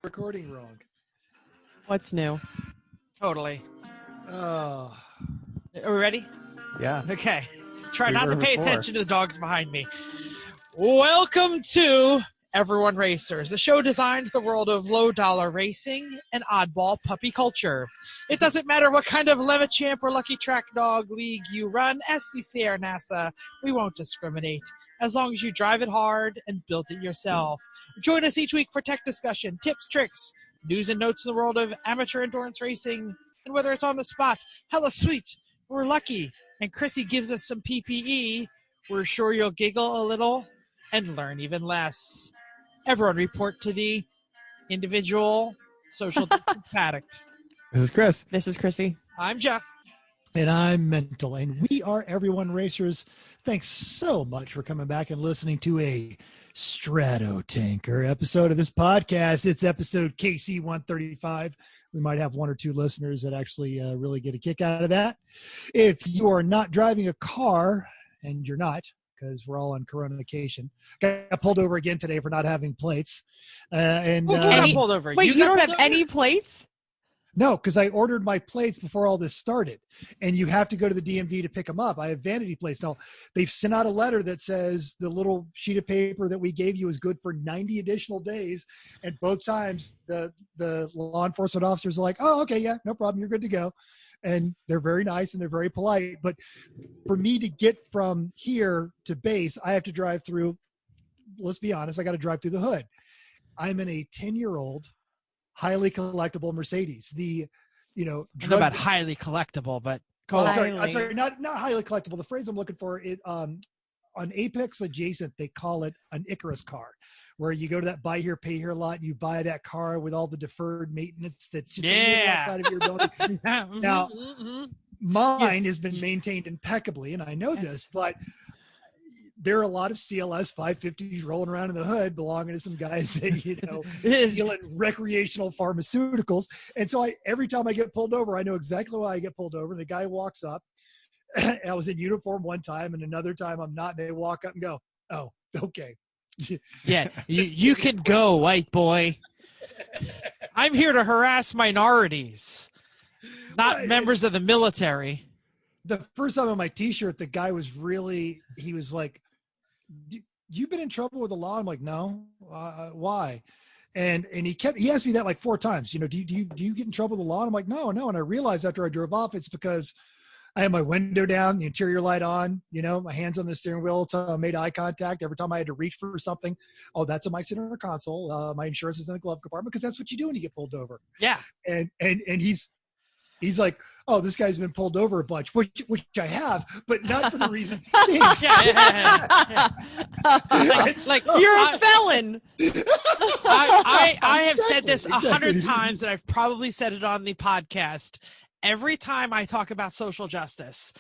Recording wrong. What's new? Totally. Oh. Are we ready? Yeah. Okay. Try We not to were pay before. attention to the dogs behind me. Welcome to Everyone Racers, a show designed for the world of low-dollar racing and oddball puppy culture. It doesn't matter what kind of Levichamp or Lucky Track Dog league you run, SCC or NASA, we won't discriminate, as long as you drive it hard and build it yourself. Join us each week for tech discussion, tips, tricks, news and notes in the world of amateur endurance racing, and whether it's on the spot, hella sweet, we're lucky, and Chrissy gives us some PPE, we're sure you'll giggle a little and learn even less. Everyone report to the individual social distance addict. This is Chris. This is Chrissy. I'm Jeff. And I'm Mental, and we are Everyone Racers. Thanks so much for coming back and listening to a stratotanker episode of this podcast. It's episode KC 135. We might have one or two listeners that actually really get a kick out of that. If you are not driving a car, and you're not, because we're all on coronation, got pulled over again today for not having plates. Who got pulled over? Wait, you got don't pulled have over? any plates? No, because I ordered my plates before all this started, and you have to go to the DMV to pick them up. I have vanity plates. Now, they've sent out a letter that says the little sheet of paper that we gave you is good for 90 additional days, and both times the law enforcement officers are like, oh, okay, yeah, no problem, you're good to go. And they're very nice and they're very polite. But for me to get from here to base, I have to drive through, let's be honest, I got to drive through the hood. I'm in a 10-year-old highly collectible Mercedes. I don't know about highly collectible, but I'm sorry, not highly collectible. The phrase I'm looking for is on Apex Adjacent, they call it an Icarus car, where you go to that buy here, pay here lot, and you buy that car with all the deferred maintenance that's just a little outside of your ability. Now, mine has been maintained impeccably, and I know this, but there are a lot of CLS 550s rolling around in the hood belonging to some guys that, deal in recreational pharmaceuticals. And so every time I get pulled over, I know exactly why I get pulled over. And the guy walks up. I was in uniform one time, and another time I'm not. And they walk up and go, oh, okay. yeah, you can go, white boy. I'm here to harass minorities, not members of the military. The first time on my T-shirt, the guy was he was like, you've been in trouble with the law? I'm like, no. Why? And he asked me that like 4 times. Do you get in trouble with the law? And I'm like, no. And I realized after I drove off, it's because I had my window down, the interior light on, my hands on the steering wheel. So I made eye contact every time I had to reach for something. Oh, that's in my center console. My insurance is in the glove compartment, because that's what you do when you get pulled over. Yeah. And he's like, oh, this guy's been pulled over a bunch, which I have, but not for the reasons he thinks. Like You're a felon. I have said this 100 times, and I've probably said it on the podcast. Every time I talk about social justice,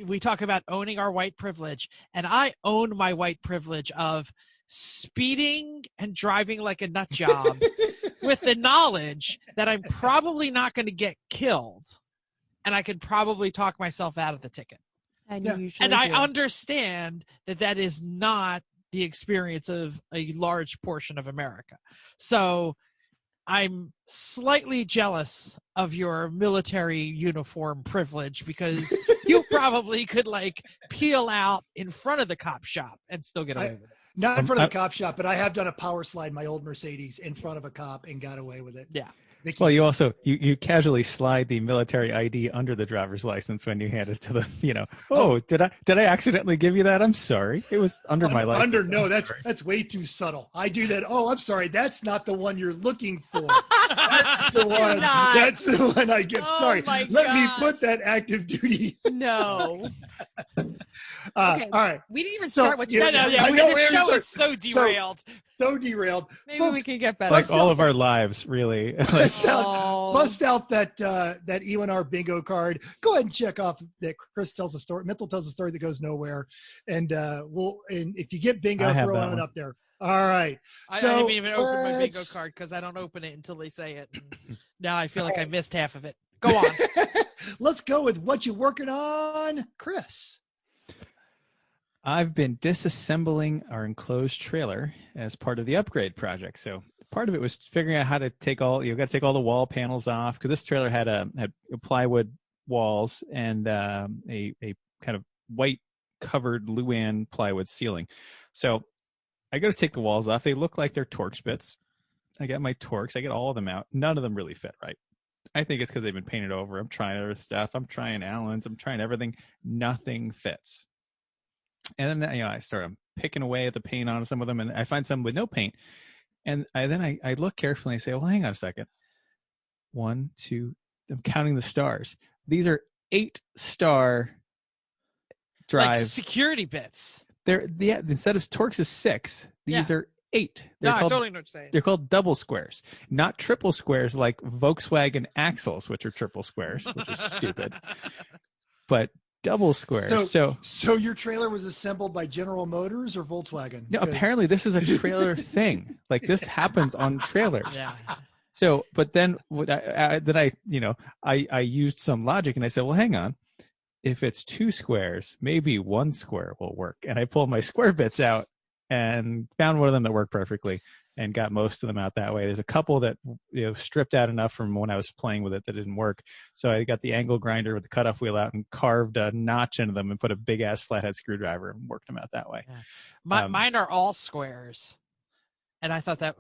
we talk about owning our white privilege, and I own my white privilege of speeding and driving like a nut job with the knowledge that I'm probably not going to get killed, and I could probably talk myself out of the ticket. And Yeah. you usually And I do. understand that is not the experience of a large portion of America. So I'm slightly jealous of your military uniform privilege, because you probably could peel out in front of the cop shop and still get away with it. Not in front of the cop shop, but I have done a power slide in my old Mercedes in front of a cop and got away with it. Yeah. Well, you also you casually slide the military ID under the driver's license when you hand it to them. Did I accidentally give you that? I'm sorry. It was under my license. No, that's way too subtle. I do that. Oh, I'm sorry. That's not the one you're looking for. That's the one. That's the one I give. Oh, sorry. my Let me gosh. put that active duty. No. Okay. Okay. All right. We didn't even So, start what you yeah, were doing. I know, This show so- is so derailed. So derailed. Maybe Folks, we can get better. Like all of our lives, really. Bust out that E1R bingo card. Go ahead and check off that Chris tells a story. Mental tells a story that goes nowhere, and if you get bingo, I have throw that it one. up there. All right. I So didn't even open my bingo let's- card because I don't open it until they say it. Now I feel like I missed half of it. Go on. Let's go with what you're working on, Chris. I've been disassembling our enclosed trailer as part of the upgrade project. So part of it was figuring out how to take all, got to take all the wall panels off, because this trailer had plywood walls and a kind of white covered Luan plywood ceiling. So I got to take the walls off. They look like they're Torx bits. I got my Torx. I get all of them out. None of them really fit right. I think it's because they've been painted over. I'm trying other stuff. I'm trying Allen's. I'm trying everything. Nothing fits. And then I start picking away at the paint on some of them, and I find some with no paint. And I look carefully and I say, well, hang on a second. 1, 2. I'm counting the stars. These are 8-star drive. Like security bits. Instead of Torx is 6. These are 8. I totally know what you're saying. They're called double squares, not triple squares like Volkswagen axles, which are triple squares, which is stupid. But double squares. So your trailer was assembled by General Motors or Volkswagen? No, apparently this is a trailer thing. Like, this happens on trailers. Yeah. So, but then I used some logic and I said, well, hang on. If it's 2 squares, maybe 1 square will work. And I pulled my square bits out and found one of them that worked perfectly and got most of them out that way. There's a couple that stripped out enough from when I was playing with it that didn't work. So I got the angle grinder with the cutoff wheel out and carved a notch into them and put a big ass flathead screwdriver and worked them out that way. Yeah. Mine are all squares. And I thought that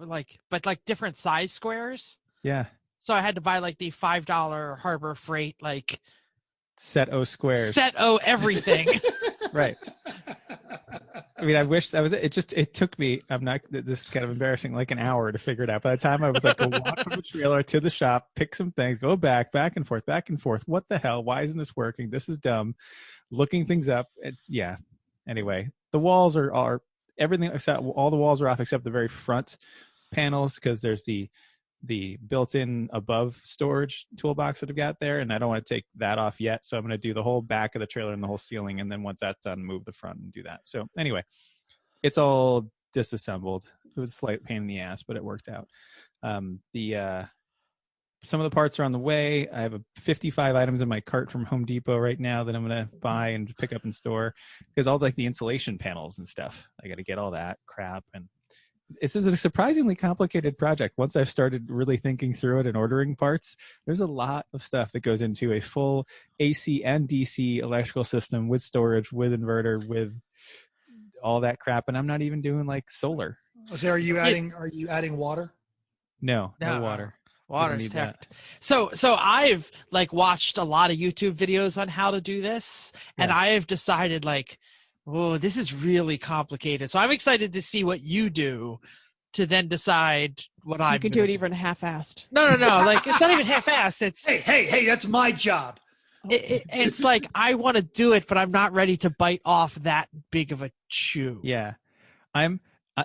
but different size squares. Yeah. So I had to buy like the $5 Harbor Freight, Set O squares. Set O everything. Right. I mean, I wish that was it. It took me, this is kind of embarrassing, like an hour to figure it out. By the time I was like, go walk from the trailer to the shop, pick some things, go back and forth. What the hell? Why isn't this working? This is dumb. Looking things up. Anyway, the walls are everything except all the walls are off except the very front panels, because there's the built-in above storage toolbox that I've got there, and I don't want to take that off yet. So I'm going to do the whole back of the trailer and the whole ceiling, and then once that's done, move the front and do that. So anyway, it's all disassembled. It was a slight pain in the ass, but it worked out. Some of the parts are on the way. I have 55 items in my cart from Home Depot right now that I'm going to buy and pick up in store, because all the insulation panels and stuff, I got to get all that crap. And this is a surprisingly complicated project. Once I've started really thinking through it and ordering parts, there's a lot of stuff that goes into a full AC and DC electrical system with storage, with inverter, with all that crap. And I'm not even doing solar. So are you adding water? No water. Water's tech. So I've watched a lot of YouTube videos on how to do this, and I have decided oh, this is really complicated. So I'm excited to see what you do to then decide what I can do it even half-assed. No. It's not even half-assed. It's hey, that's my job. It's I want to do it, but I'm not ready to bite off that big of a chew. Yeah. I'm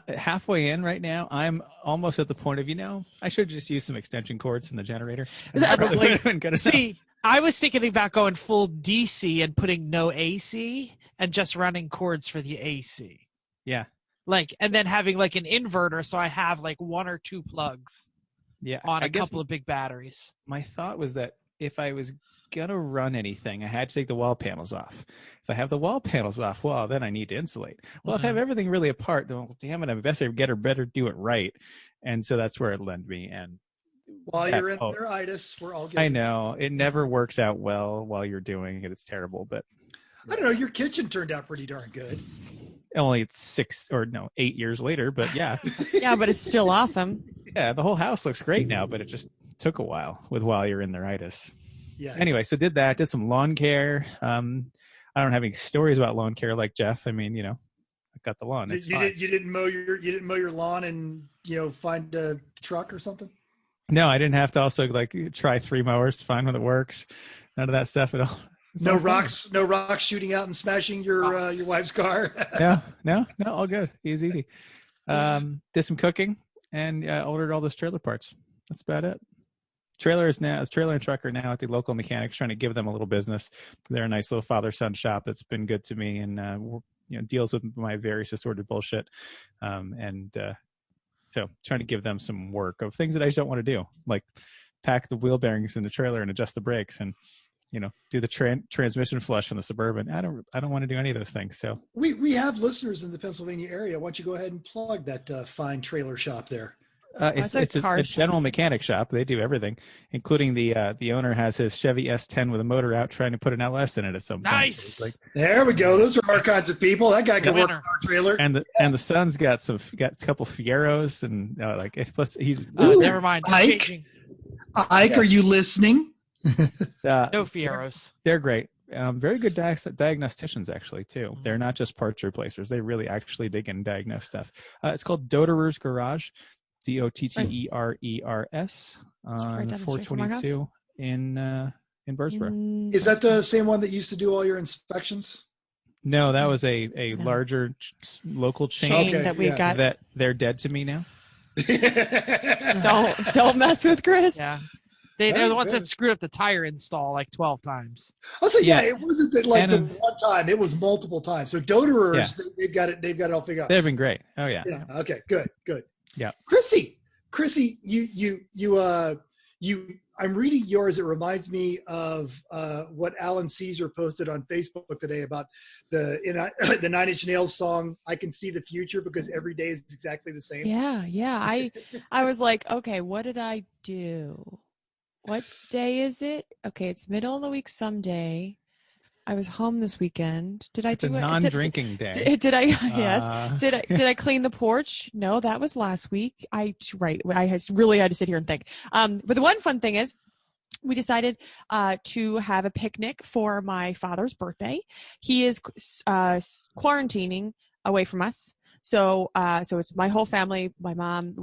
halfway in right now. I'm almost at the point of, I should just use some extension cords in the generator. See, I was thinking about going full DC and putting no AC and just running cords for the AC. Yeah. And then having an inverter, so I have 1 or 2 plugs. Yeah. On a couple of big batteries. My thought was that if I was gonna run anything, I had to take the wall panels off. If I have the wall panels off, well, then I need to insulate. Well, if I have everything really apart, then damn it, I better do it right. And so that's where it led me. And while you're in their itis, we're all getting I know it never works out well while you're doing it. It's terrible, but I don't know. Your kitchen turned out pretty darn good. Only it's 8 years later, but yeah. Yeah, but it's still awesome. Yeah, the whole house looks great now, but it just took a while while you're in their itis. Yeah. Anyway, so did some lawn care. I don't have any stories about lawn care like Jeff. I mean, I got the lawn. It's fine. You didn't mow your lawn and find a truck or something? No, I didn't have to also try 3 mowers to find one that works. None of that stuff at all. No rocks shooting out and smashing your wife's car. No, all good. It was easy. Did some cooking and ordered all those trailer parts. That's about it. Trailer and truck are now at the local mechanics, trying to give them a little business. They're a nice little father-son shop that's been good to me and deals with my various assorted bullshit. So trying to give them some work of things that I just don't want to do, like pack the wheel bearings in the trailer and adjust the brakes and do the transmission flush on the Suburban. I don't want to do any of those things. So we have listeners in the Pennsylvania area. Why don't you go ahead and plug that fine trailer shop there? It's It's a car a shop. general mechanic shop. They do everything, including the owner has his Chevy S10 with a motor out, trying to put an LS in it at some point. Nice. So it's like, There we go. Those are our kinds of people. That guy can work on Winner. our trailer. and the son's got a couple Fieros, and plus he's Ooh, Never mind. I'm Ike? changing. Ike, are you listening? No Fieros. They're great. Very good diagnosticians, actually, too. They're not just parts replacers. They really actually dig in and diagnose stuff. It's called Dotterer's Garage, Dotterers, on Right down the street from our 422 in Birdsboro. Is that the same one that used to do all your inspections? No, that was a No. larger local chain chain Okay, that we yeah. got? that they're dead to me now. Don't mess with Chris. Yeah. They're the ones Good. that screwed up the tire install like 12 times. I'll say, yeah, Yeah. it wasn't that, like And, the one time; it was multiple times. So Dotterers, they've got it all figured out. They've been great. Oh yeah. Yeah. Okay. Good. Yeah. Chrissy, I'm reading yours. It reminds me of what Alan Caesar posted on Facebook today about the 9 Inch Nails song. I can see the future because every day is exactly the same. Yeah. I was like, okay, what did I do? What day is it? Okay, it's middle of the week someday. I was home this weekend. Did I It's a do it? non-drinking day. Did I? Yes. Uh, Did I clean the porch? No, that was last week. I really had to sit here and think. But the one fun thing is, we decided to have a picnic for my father's birthday. He is quarantining away from us. So it's my whole family, my mom,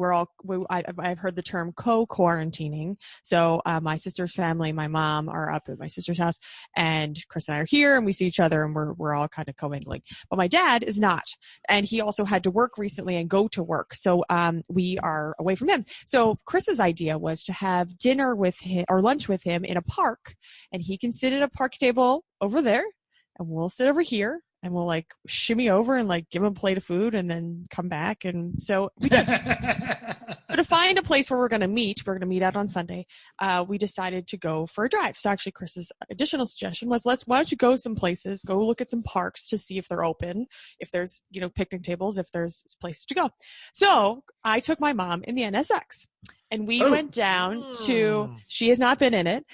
I've heard the term co-quarantining. So my sister's family, my mom are up at my sister's house, and Chris and I are here, and we see each other, and we're all kind of commingling. But my dad is not, and he also had to work recently and go to work. So we are away from him. So Chris's idea was to have dinner with him or lunch with him in a park, and he can sit at a park table over there, and we'll sit over here. And we'll like shimmy over and like give him a plate of food and then come back. And so we did. But to find a place where we're going to meet out on Sunday. We decided to go for a drive. So actually Chris's additional suggestion was, why don't you go some places, go look at some parks to see if they're open, if there's, picnic tables, if there's places to go. So I took my mom in the NSX. And we went down to, she has not been in it.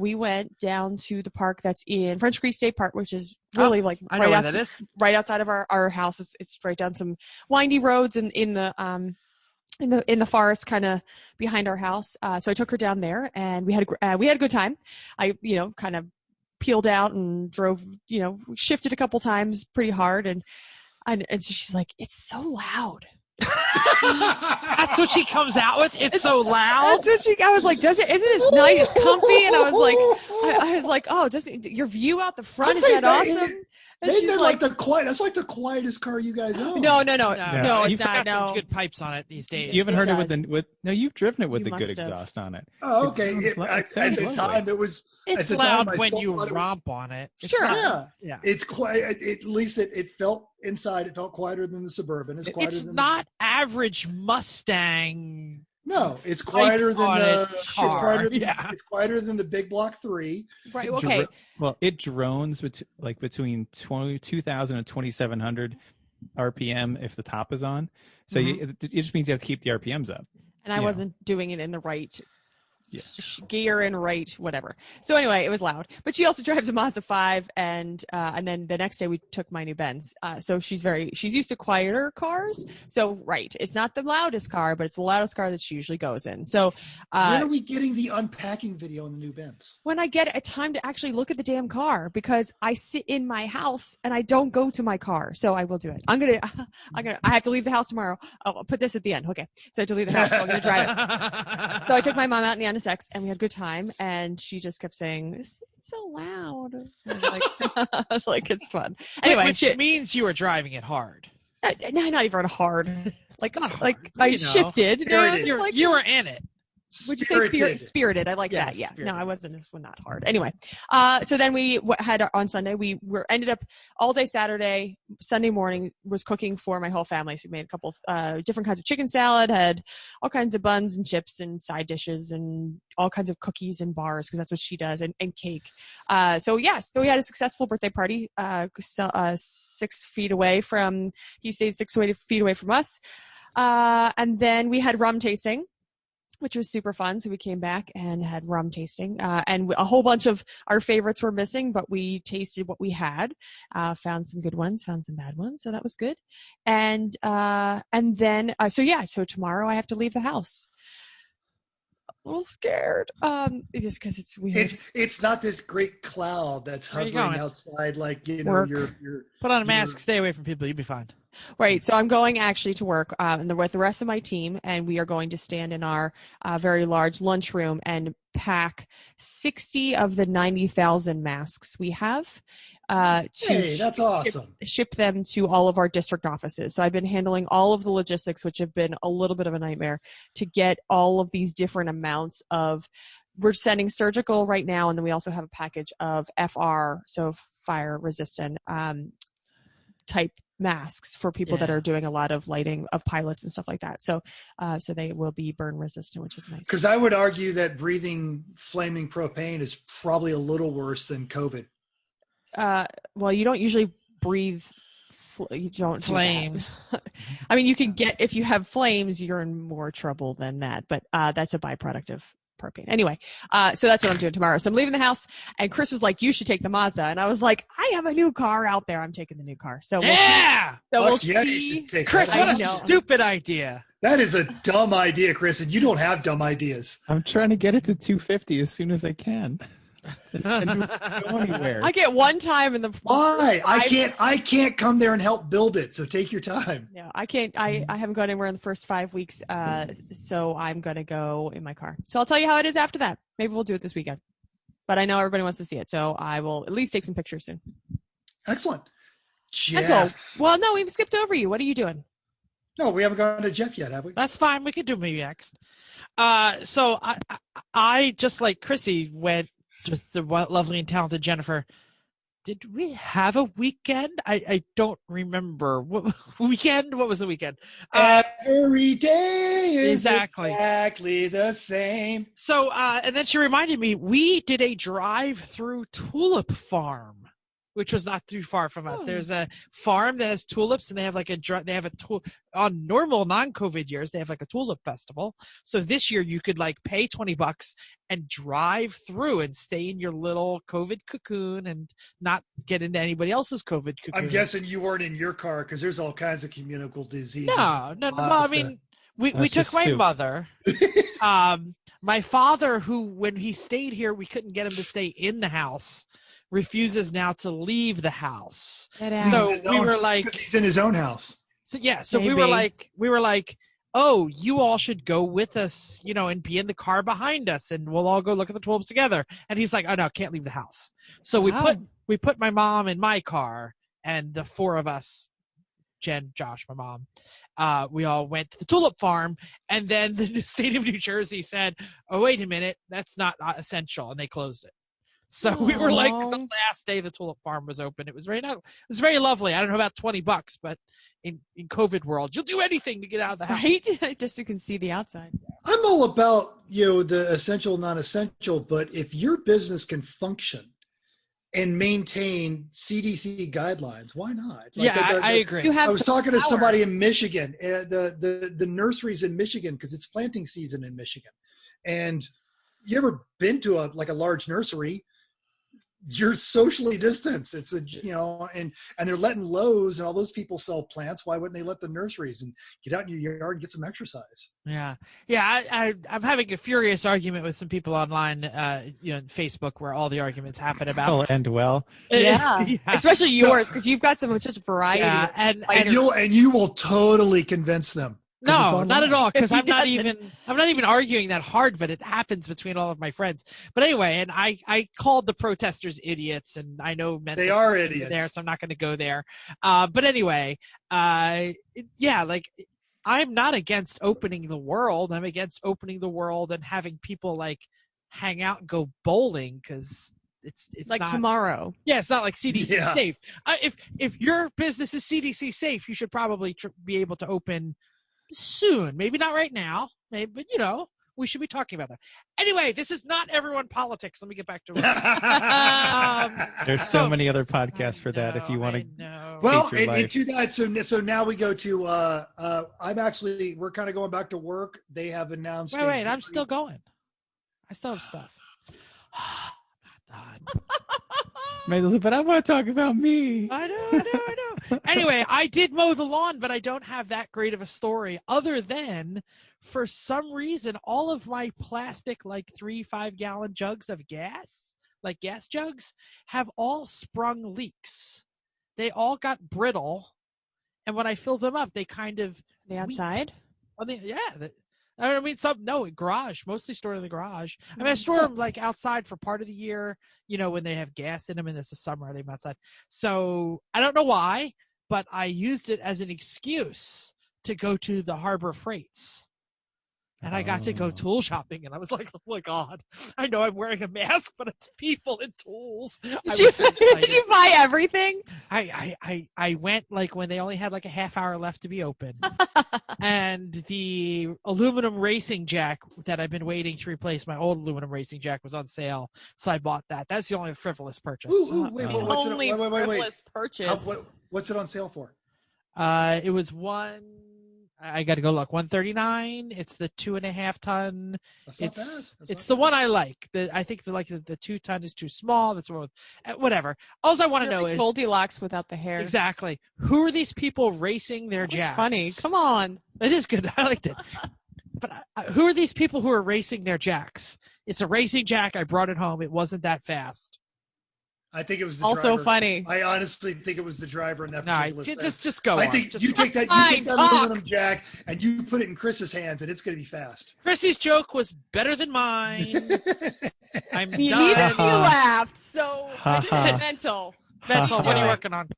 We went down to the park that's in French Creek State Park, which is really I know where that is. right outside of our house. It's right down some windy roads and in the forest kind of behind our house. So I took her down there and we had a good time. I, kind of peeled out and drove, shifted a couple times pretty hard. And so she's like, it's so loud. That's what she comes out with. It's so loud. That's what I was like, isn't it nice? It's comfy. And I was like, oh, your view out the front, is that awesome? And she's like, that's like the quietest car you guys own. No, No, it's you've not. got some No, good pipes on it these days. you haven't heard does. it no, you've driven it with You the good must have. exhaust on it. Oh, okay. It sounds At the lovely. time, it was. It's at the time, loud I when still you thought it was- romp on it. It's Sure. not- Yeah. It's quiet. At least it felt inside. It felt quieter than the Suburban. It's quieter It's than not average Mustang. No, it's quieter than Iconic the. car. It's quieter than the Big Block 3. right. Okay. Well, it drones between 2,000 and 2,700 RPM if the top is on. So it just means you have to keep the RPMs up. And I wasn't doing it in the right Yeah. gear and right whatever. So anyway, it was loud. But she also drives a Mazda 5, and then the next day we took my new Benz. So she's used to quieter cars. So right, it's not the loudest car, but it's the loudest car that she usually goes in. So When are we getting the unpacking video in the new Benz? when I get a time to actually look at the damn car, because I sit in my house and I don't go to my car. So I will do it. I have to leave the house tomorrow. I'll put this at the end. Okay. So I have to leave the house. So I'm going to drive it. So I took my mom out in the NSX and we had a good time. And she just kept saying, it's so loud. I was like, it's fun. Anyway, Which means you were driving it hard. not even hard. Like hard, I you know. shifted. Spirited. You were in it. Would you say spirited? I like Yeah, that. Yeah. spirited. No, I wasn't. This was not hard. Anyway, so then we had on Sunday. We ended up all day Saturday. Sunday morning was cooking for my whole family. So we made a couple different kinds of chicken salad, had all kinds of buns and chips and side dishes and all kinds of cookies and bars because that's what she does, and cake. So we had a successful birthday party. 6 feet away from. He stayed 6 feet away from us. And then we had rum tasting, which was super fun. So we came back and had rum tasting, and a whole bunch of our favorites were missing, but we tasted what we had, found some good ones, found some bad ones. So that was good. And then, so tomorrow I have to leave the house. A little scared, just because it's weird. It's not this great cloud that's hovering outside, like you're put on a mask, stay away from people, you'll be fine. Right. So I'm going actually to work with the rest of my team, and we are going to stand in our very large lunchroom and pack 60 of the 90,000 masks we have. That's awesome. Ship them to all of our district offices. So I've been handling all of the logistics, which have been a little bit of a nightmare, to get all of these different amounts of. We're sending surgical right now, and then we also have a package of FR, so fire resistant type masks for people that are doing a lot of lighting of pilots and stuff like that. So they will be burn resistant, which is nice. Because I would argue that breathing flaming propane is probably a little worse than COVID. Well, you don't usually breathe. You don't flames. I mean, you can if you have flames, you're in more trouble than that. But that's a byproduct of propane. Anyway, so that's what I'm doing tomorrow. So I'm leaving the house, and Chris was like, "You should take the Mazda," and I was like, "I have a new car out there. I'm taking the new car." So we'll see. Chris, what a stupid idea. That is a dumb idea, Chris, and you don't have dumb ideas. I'm trying to get it to 250 as soon as I can. Go anywhere. I get one time in the. Why? I can't come there and help build it. So take your time. Yeah, I can't. I haven't gone anywhere in the first 5 weeks. So I'm gonna go in my car. So I'll tell you how it is after that. Maybe we'll do it this weekend. But I know everybody wants to see it, so I will at least take some pictures soon. Excellent. Jeff. Well, no, we skipped over you. What are you doing? No, we haven't gone to Jeff yet, have we? That's fine. We could do maybe next. So I just like Chrissy went. Just the lovely and talented Jennifer. Did we have a weekend? I don't remember. What weekend? What was the weekend? Every day is exactly the same. So, and then she reminded me, we did a drive-through tulip farm, which was not too far from us. There's a farm that has tulips, and they have like on normal non-COVID years, they have like a tulip festival. So this year you could like pay $20 and drive through and stay in your little COVID cocoon and not get into anybody else's COVID cocoon. I'm guessing you weren't in your car because there's all kinds of communicable diseases. No. I mean, we took my mother. My father, who when he stayed here, we couldn't get him to stay in the house, refuses now to leave the house. So we were like, he's in his own house. So we were like, oh, you all should go with us, and be in the car behind us, and we'll all go look at the tulips together. And he's like, oh no, can't leave the house. So we put my mom in my car, and the four of us, Jen, Josh, my mom, we all went to the tulip farm, and then the state of New Jersey said, oh, wait a minute, that's not essential, and they closed it. So we were like the last day the tulip farm was open. It was very lovely. I don't know about $20, but in COVID world, you'll do anything to get out of the house. Right? Just so you can see the outside. I'm all about, the essential, non-essential, but if your business can function and maintain CDC guidelines, why not? I agree. I was talking to somebody in Michigan, the nurseries in Michigan, because it's planting season in Michigan. And you ever been to a large nursery? You're socially distanced. It's and they're letting Lowe's and all those people sell plants. Why wouldn't they let the nurseries and get out in your yard and get some exercise? Yeah. I'm having a furious argument with some people online, Facebook, where all the arguments happen about. It'll end well. Yeah. Especially yours, because you've got such variety. Yeah, and you will totally convince them. No, not at all. Because I'm not even arguing that hard, but it happens between all of my friends. But anyway, and I called the protesters idiots, and I know they are idiots there, so I'm not going to go there. But anyway, I'm not against opening the world. I'm against opening the world and having people like hang out and go bowling, because it's like not, tomorrow. Yeah, it's not like CDC safe. If your business is CDC safe, you should probably be able to open soon. Maybe not right now, but we should be talking about that. Anyway, this is not everyone politics. Let me get back to it. There's so many other podcasts for that if you want to. Well, and to that, so now we go to we're kind of going back to work. They have announced. Wait, I'm still going. I still have stuff. I'm not done. But I want to talk about me. I know. Anyway, I did mow the lawn, but I don't have that great of a story other than for some reason, all of my plastic, like 3 5-gallon jugs of gas, like gas jugs, have all sprung leaks. They all got brittle. And when I fill them up, they kind of. The outside? Garage, mostly stored in the garage. I mean, I store them like outside for part of the year, when they have gas in them and it's the summer, I leave them outside. So I don't know why, but I used it as an excuse to go to the Harbor Freights. And I got to go tool shopping, and I was like, oh my God, I know I'm wearing a mask, but it's people and tools. Did you buy everything? I went like when they only had like a half hour left to be open. And the aluminum racing jack that I've been waiting to replace my old aluminum racing jack was on sale. So I bought that. That's the only frivolous purchase. Frivolous purchase. What's it on sale for? It was I got to go look. $139. It's the 2.5 ton. It's the one I like. I think the 2 ton is too small. That's whatever. All I want to know is Goldilocks without the hair. Exactly. Who are these people racing their jacks? Funny. Come on. It is good. I liked it. But who are these people who are racing their jacks? It's a racing jack. I brought it home. It wasn't that fast. I think it was the also driver. Funny. I honestly think it was the driver in that particular sense. Just go. I think you take that aluminum jack and you put it in Chris's hands, and it's going to be fast. Chrissy's joke was better than mine. I'm done. Neither of you laughed, so mental. What are you working on?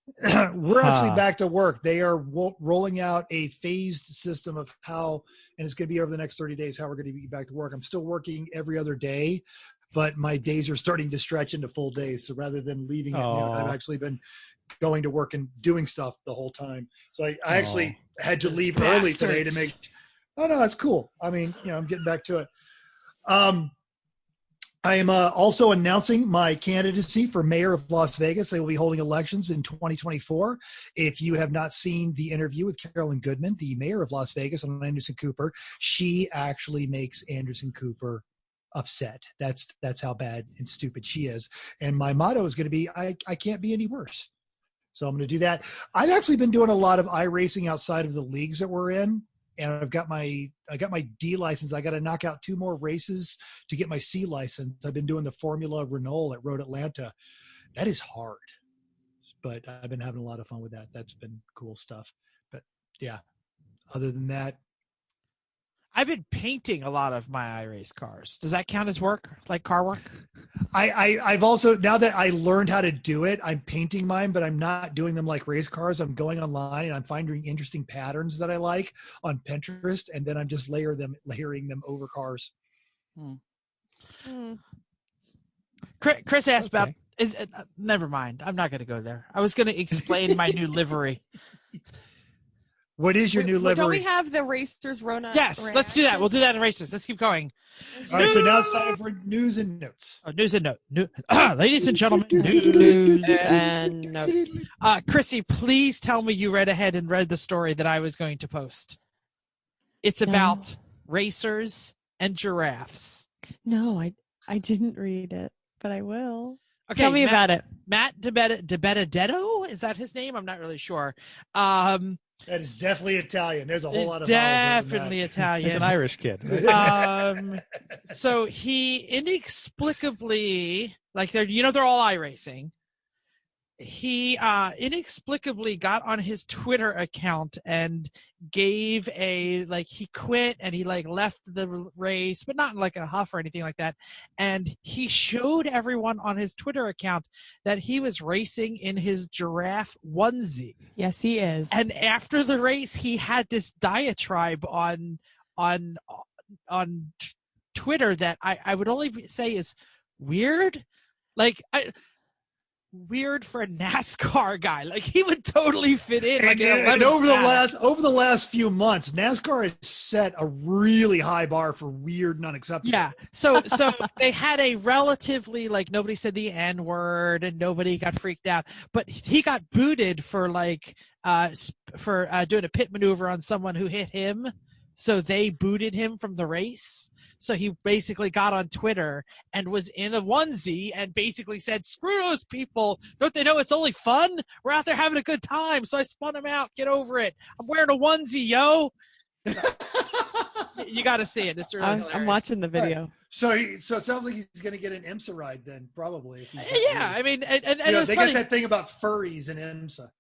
We're actually back to work. They are rolling out a phased system of how, and it's going to be over the next 30 days, how we're going to be back to work. I'm still working every other day, but my days are starting to stretch into full days. So rather than leaving at noon, I've actually been going to work and doing stuff the whole time. So I actually had to leave early today to make. Oh no, that's cool. I mean, I'm getting back to it. I am also announcing my candidacy for mayor of Las Vegas. They will be holding elections in 2024. If you have not seen the interview with Carolyn Goodman, the mayor of Las Vegas, on Anderson Cooper, she actually makes Anderson Cooper upset. That's how bad and stupid she is. And my motto is going to be, I can't be any worse. So I'm going to do that. I've actually been doing a lot of iRacing outside of the leagues that we're in. And I got my D license. I got to knock out 2 more races to get my C license. I've been doing the Formula Renault at Road Atlanta. That is hard, but I've been having a lot of fun with that. That's been cool stuff. But yeah, other than that, I've been painting a lot of my iRace cars. Does that count as work, like car work? I've also, now that I learned how to do it, I'm painting mine, but I'm not doing them like race cars. I'm going online and I'm finding interesting patterns that I like on Pinterest, and then I'm just layering them over cars. Chris asked about. Never mind. I'm not going to go there. I was going to explain my new livery. What is your new livery? Don't we have the Racers Rona? Yes, let's do that. We'll do that in races. Let's keep going. All right, so now it's time for news and notes. News and notes. Ladies and gentlemen, news and notes. Chrissy, please tell me you read ahead and read the story that I was going to post. It's about racers and giraffes. No, I didn't read it, but I will. Okay, tell me about it. Matt DiBenedetto, is that his name? I'm not really sure. That is definitely Italian. There's a whole lot of definitely Italian. He's an Irish kid. So he inexplicably, they're all iRacing. He inexplicably got on his Twitter account and gave he quit and he left the race, but not in a huff or anything like that. And he showed everyone on his Twitter account that he was racing in his giraffe onesie. Yes, he is. And after the race, he had this diatribe on Twitter that I would only say is weird. weird for a NASCAR guy. Like he would totally fit in. Like and over the last few months, NASCAR has set a really high bar for weird and unacceptable. Yeah. So they had a relatively, like, nobody said the N word and nobody got freaked out, but he got booted for doing a pit maneuver on someone who hit him. So they booted him from the race. So he basically got on Twitter and was in a onesie and basically said, "Screw those people. Don't they know it's only fun? We're out there having a good time." So I spun him out. Get over it. I'm wearing a onesie, yo. You got to see it. It's really hilarious. I'm watching the video. Right. So it sounds like he's going to get an IMSA ride then, probably. Yeah, I mean, and it was they funny. got that thing about furries in IMSA.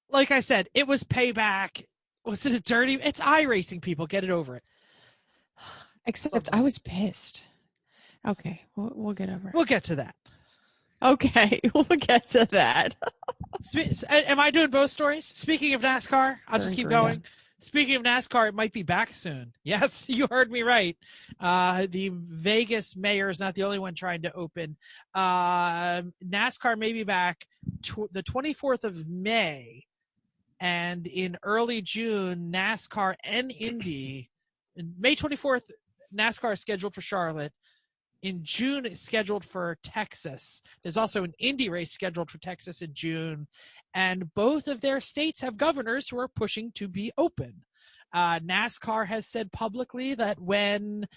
Like I said, it was payback. Was it a dirty? It's iRacing, people. Get it over it. Except I was pissed. Okay, we'll get over it. We'll get to that. Okay, we'll get to that. Am I doing both stories? Speaking of NASCAR, I'll just keep going. Speaking of NASCAR, it might be back soon. Yes, you heard me right. The Vegas mayor is not the only one trying to open. NASCAR may be back the 24th of May. And in early June, NASCAR and Indy. May 24th, NASCAR is scheduled for Charlotte. In June, it's scheduled for Texas. There's also an Indy race scheduled for Texas in June. And both of their states have governors who are pushing to be open. NASCAR has said publicly that when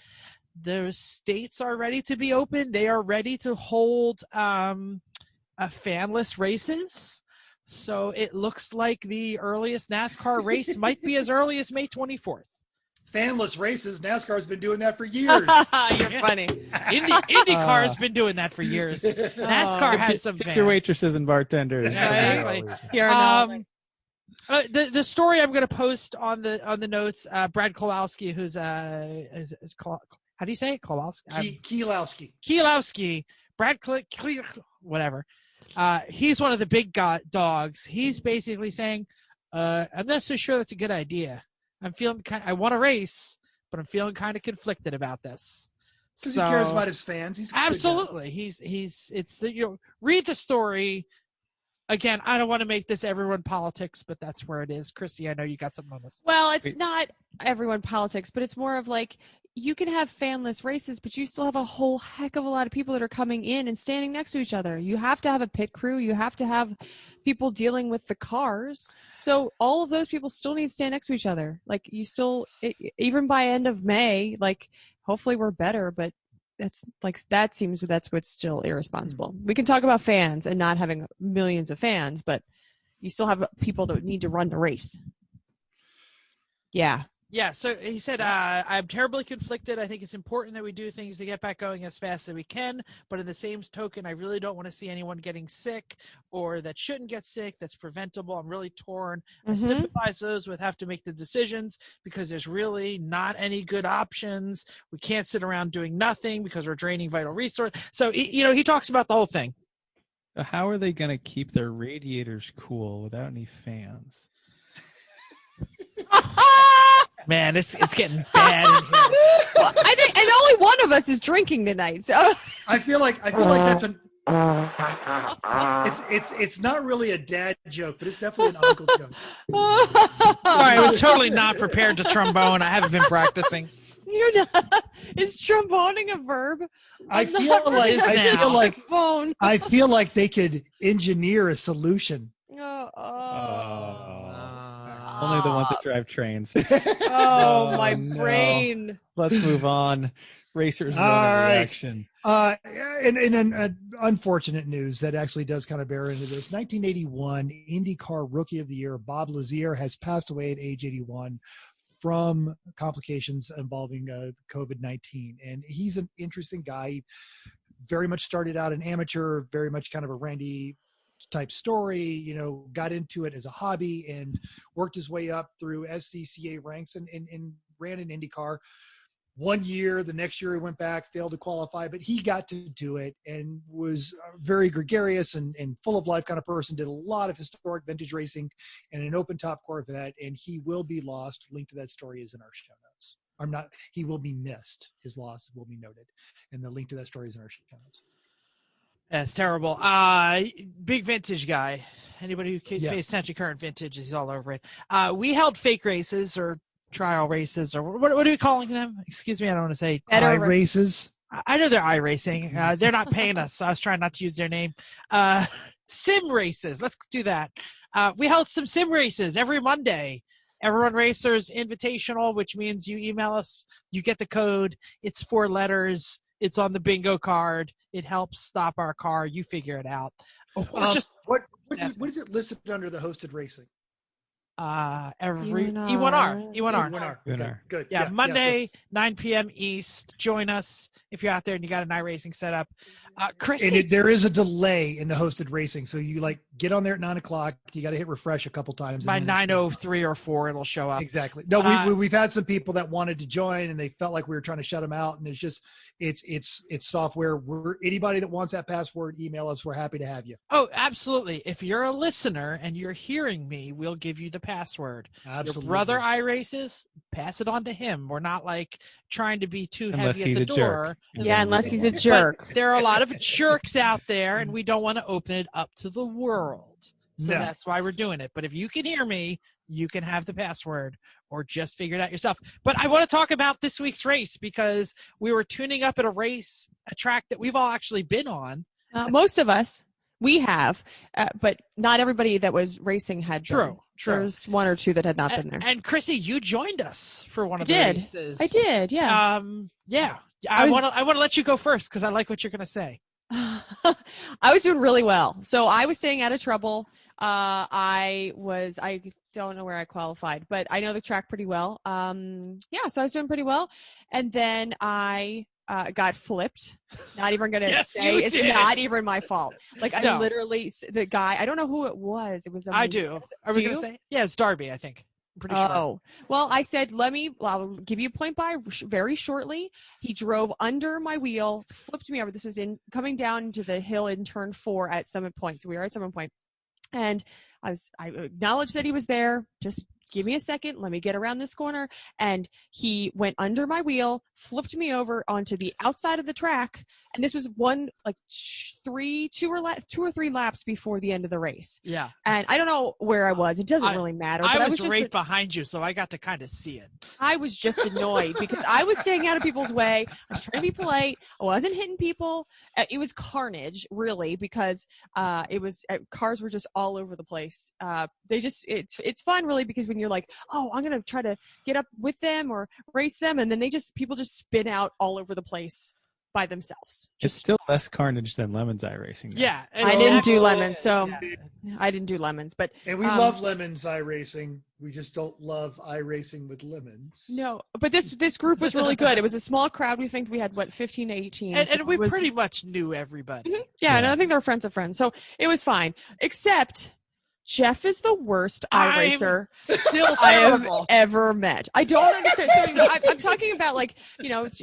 the states are ready to be open, they are ready to hold fanless races. So it looks like the earliest NASCAR race might be as early as May 24th. Fanless races. NASCAR's been doing that for years. You're funny. IndyCar has been doing that for years. NASCAR has some fans. Your waitresses and bartenders. Exactly. The story I'm going to post on the notes. Brad Kowalski, who's how do you say it? Kowalski. Kielowski. Brad whatever. He's one of the big dogs. He's basically saying, "I'm not so sure that's a good idea. I'm feeling I want to race, but I'm feeling kind of conflicted about this." Because he cares about his fans. He's absolutely. Read the story. Again, I don't want to make this everyone politics, but that's where it is. Chrissy, I know you got something on this. Well, it's not everyone politics, but it's more of like, you can have fanless races, but you still have a whole heck of a lot of people that are coming in and standing next to each other. You have to have a pit crew. You have to have people dealing with the cars. So all of those people still need to stand next to each other. Like even by end of May, like hopefully we're better, but that's what's still irresponsible. We can talk about fans and not having millions of fans, but you still have people that need to run the race. Yeah. Yeah, so he said, I'm terribly conflicted. I think it's important that we do things to get back going as fast as we can. But in the same token, I really don't want to see anyone getting sick or that shouldn't get sick. That's preventable. I'm really torn. I sympathize those with have to make the decisions because there's really not any good options. We can't sit around doing nothing because we're draining vital resources. So, he talks about the whole thing. How are they going to keep their radiators cool without any fans? Man, it's getting bad in here. Well, I think, and only one of us is drinking tonight. So I feel like that's it's not really a dad joke, but it's definitely an uncle joke. Sorry, I was totally not prepared to trombone. I haven't been practicing. You're not. Is tromboning a verb? I feel like they could engineer a solution. Only the ones that drive trains. My brain. Let's move on. Racers reaction. And unfortunate news that actually does kind of bear into this. 1981 IndyCar Rookie of the Year, Bob Lazier, has passed away at age 81 from complications involving COVID-19. And he's an interesting guy. He very much started out an amateur, very much kind of a Randy type story, got into it as a hobby and worked his way up through SCCA ranks and ran an IndyCar. 1 year, the next year he went back, failed to qualify, but he got to do it and was a very gregarious and full of life kind of person, did a lot of historic vintage racing and an open top Corvette, and he will be lost. Link to that story is in our show notes. He will be missed. His loss will be noted. And the link to that story is in our show notes. That's terrible. Big vintage guy. Anybody who pays attention to current vintage is all over it. We held fake races or trial races, or what are we calling them? Excuse me, I don't want to say races. I know they're iRacing. They're not paying us, so I was trying not to use their name. Sim races. Let's do that. We held some sim races every Monday. Everyone Racers Invitational, which means you email us, you get the code. It's 4 letters. It's on the bingo card. It helps stop our car. You figure it out. Or what is it listed under the hosted racing? Every E1R. E1R. Okay, good. Yeah, Monday, 9 p.m. East. Join us if you're out there and you got an iRacing set up. Chrissy. And there is a delay in the hosted racing, so you get on there at 9:00. You got to hit refresh a couple times. By 9:03 or 4, it'll show up. Exactly. No, we've had some people that wanted to join, and they felt like we were trying to shut them out. And it's software. Anybody that wants that password, email us. We're happy to have you. Oh, absolutely. If you're a listener and you're hearing me, we'll give you the password. Absolutely. Your brother iRaces, pass it on to him. We're not trying to be too Unless heavy he's at the a door. jerk. Yeah, unless he's a jerk. But there are a lot of jerks out there, and we don't want to open it up to the world. So that's why we're doing it. But if you can hear me, you can have the password or just figure it out yourself. But I want to talk about this week's race because we were tuning up at a track that we've all actually been on. Most of us, we have, but not everybody that was racing had been. True. There's 1 or 2 that had not been there. And Chrissy, you joined us for one of the races. I did, yeah. I want to let you go first because I like what you're going to say. I was doing really well. So I was staying out of trouble. I don't know where I qualified, but I know the track pretty well. So I was doing pretty well. And then I got flipped. Not even going to say it's not even my fault. I literally, the guy, I don't know who it was. It was I do. Are we going to say? Yeah, it's Darby, I think. I'm pretty sure. Oh, well, I said, I'll give you a point by very shortly. He drove under my wheel, flipped me over. This was coming down to the hill in turn 4 at Summit Point. So we were at Summit Point. And I acknowledged that he was there. Just give me a second. Let me get around this corner. And he went under my wheel, flipped me over onto the outside of the track. And this was 2 or 3 laps before the end of the race. Yeah. And I don't know where I was. It doesn't really matter. But I was right behind you, so I got to kind of see it. I was just annoyed because I was staying out of people's way. I was trying to be polite. I wasn't hitting people. It was carnage, really, because cars were just all over the place. It's fun, really, because when you're like, oh, I'm going to try to get up with them or race them, and then people just spin out all over the place by themselves. It's still less carnage than Lemons iRacing. Yeah. I didn't do Lemons, so I didn't do Lemons. And we love Lemons iRacing. We just don't love iRacing with lemons. No, but this group was really good. It was a small crowd. We think we had, 15 to 18. And we pretty much knew everybody. Mm-hmm. Yeah, and I think they were friends of friends. So it was fine. Except Jeff is the worst iRacer I have ever met. I don't understand. So, I'm talking about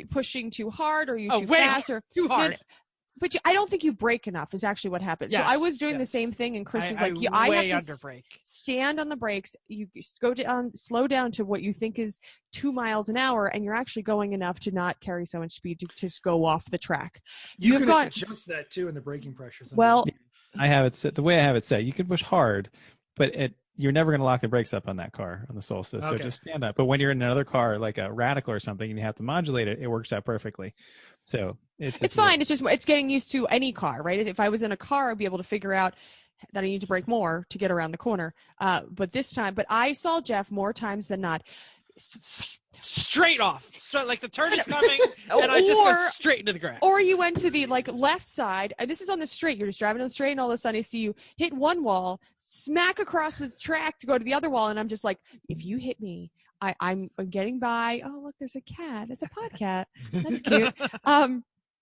pushing too hard or too fast or too hard. But I don't think you brake enough is actually what happened. Yes, so I was doing the same thing, and Chris was like, I have to underbrake. Stand on the brakes. You go down, slow down to what you think is 2 miles an hour, and you're actually going enough to not carry so much speed to just go off the track. You can adjust that too in the braking pressures. Well, I have it set the way I have it set. You can push hard, but you're never going to lock the brakes up on that car on the Solstice. So just stand up. But when you're in another car like a Radical or something and you have to modulate it, it works out perfectly. So it's fine. It's getting used to any car, right? If I was in a car, I'd be able to figure out that I need to brake more to get around the corner. But I saw Jeff more times than not. Straight off. Like the turn is coming, and I just go straight into the grass. Or you went to the left side, and this is on the straight. You're just driving on the straight, and all of a sudden I see you hit one wall, smack across the track to go to the other wall, and I'm just like, if you hit me, I'm getting by. Oh, look, there's a cat. It's a podcat. That's cute.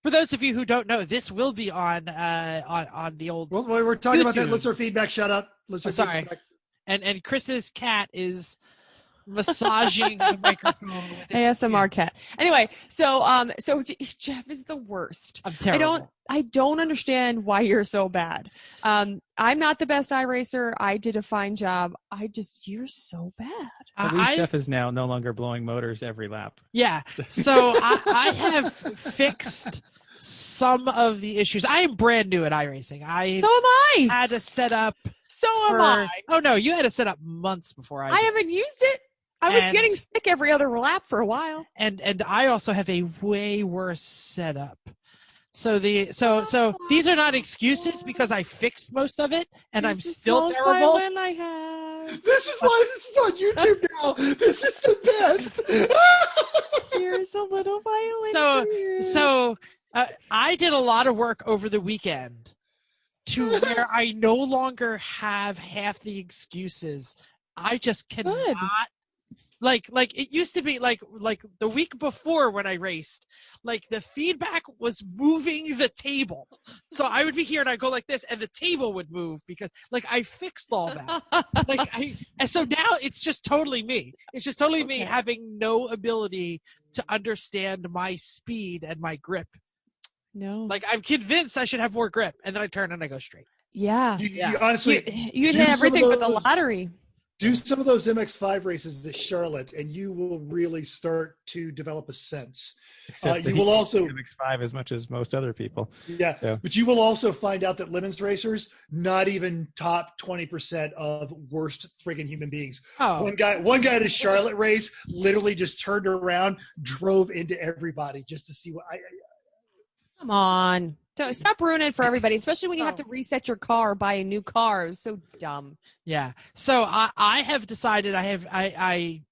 For those of you who don't know, this will be on the old. Well, we're talking YouTubes. about that. Listener feedback. Shut up. Sorry. And Chris's cat is massaging the microphone with its ASMR cat. Anyway, so Jeff is the worst. I'm terrible. I don't understand why you're so bad. I'm not the best iRacer. I did a fine job. You're so bad. At least Jeff is now no longer blowing motors every lap. Yeah. So I have fixed some of the issues. I am brand new at iRacing. So am I. Had to set up. So am I. Oh no, you had to set up months before I did. haven't used it. I was And- getting sick every other lap for a while. And I also have a way worse setup. So these are not excuses because I fixed most of it and Here's I'm the still smallest terrible. violin I have. This is why this is on YouTube now. This is the best. Here's a little violin for you. So I did a lot of work over the weekend to where I no longer have half the excuses. I just cannot. Good. Like it used to be like the week before when I raced, like the feedback was moving the table. So I would be here and I'd go like this and the table would move because like I fixed all that. And so now it's just totally me. It's just totally me having no ability to understand my speed and my grip. No. Like I'm convinced I should have more grip and then I turn and I go straight. Yeah. You honestly, You do hit some of everything but the those- lottery. do some of those MX5 races at Charlotte, and you will really start to develop a sense. Except that You he will also, MX5 as much as most other people. yeah, So- but you will also find out that Lemons racers, not even top 20% of worst friggin' human beings. Oh, One guy at a Charlotte race literally just turned around, drove into everybody just to see what Come on. Don't, stop ruining it for everybody, especially when you have to reset your car, buy a new car. It's so dumb. yeah. So I have decided I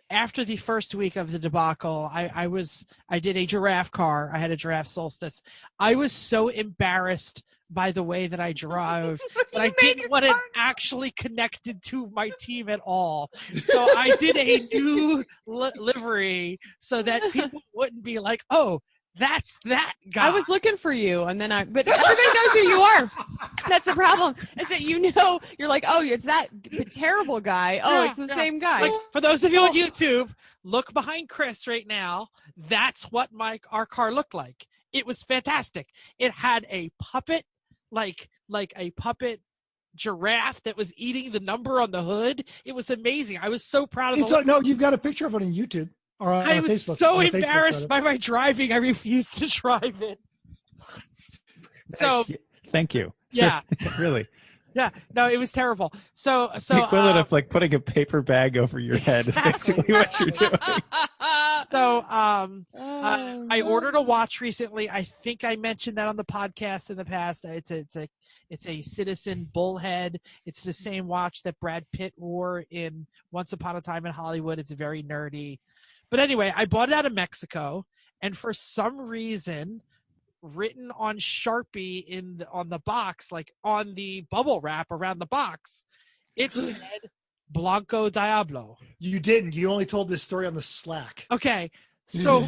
after the first week of the debacle, I did a giraffe car. I had a giraffe solstice. I was so embarrassed by the way that I drove that I didn't want it actually connected to my team at all. So I did a new livery so that people wouldn't be like, oh, that's that guy. I was looking for you, and then but everybody knows who you are. That's the problem, is that you're like, oh, it's that terrible guy. Oh, Yeah, it's the yeah. same guy. Like, for those of you on YouTube, look behind Chris right now. That's what our car looked like. It was fantastic. It had a puppet, like a puppet giraffe that was eating the number on the hood. It was amazing. I was so proud of no, you've got a picture of it on YouTube. Or on I was Facebook, so on the Facebook embarrassed side by my driving. I refused to drive it. So Thank you. Yeah. Really. yeah, no, it was terrible. So the equivalent of like putting a paper bag over your head is basically what you're doing. So Oh, I ordered a watch recently. I think I mentioned that on the podcast in the past. It's a Citizen Bullhead. It's the same watch that Brad Pitt wore in Once Upon a Time in Hollywood. It's very nerdy. But anyway, I bought it out of Mexico, and for some reason, written on Sharpie on the box, like on the bubble wrap around the box, it said Blanco Diablo. You didn't. You only told this story on the Slack. Okay. So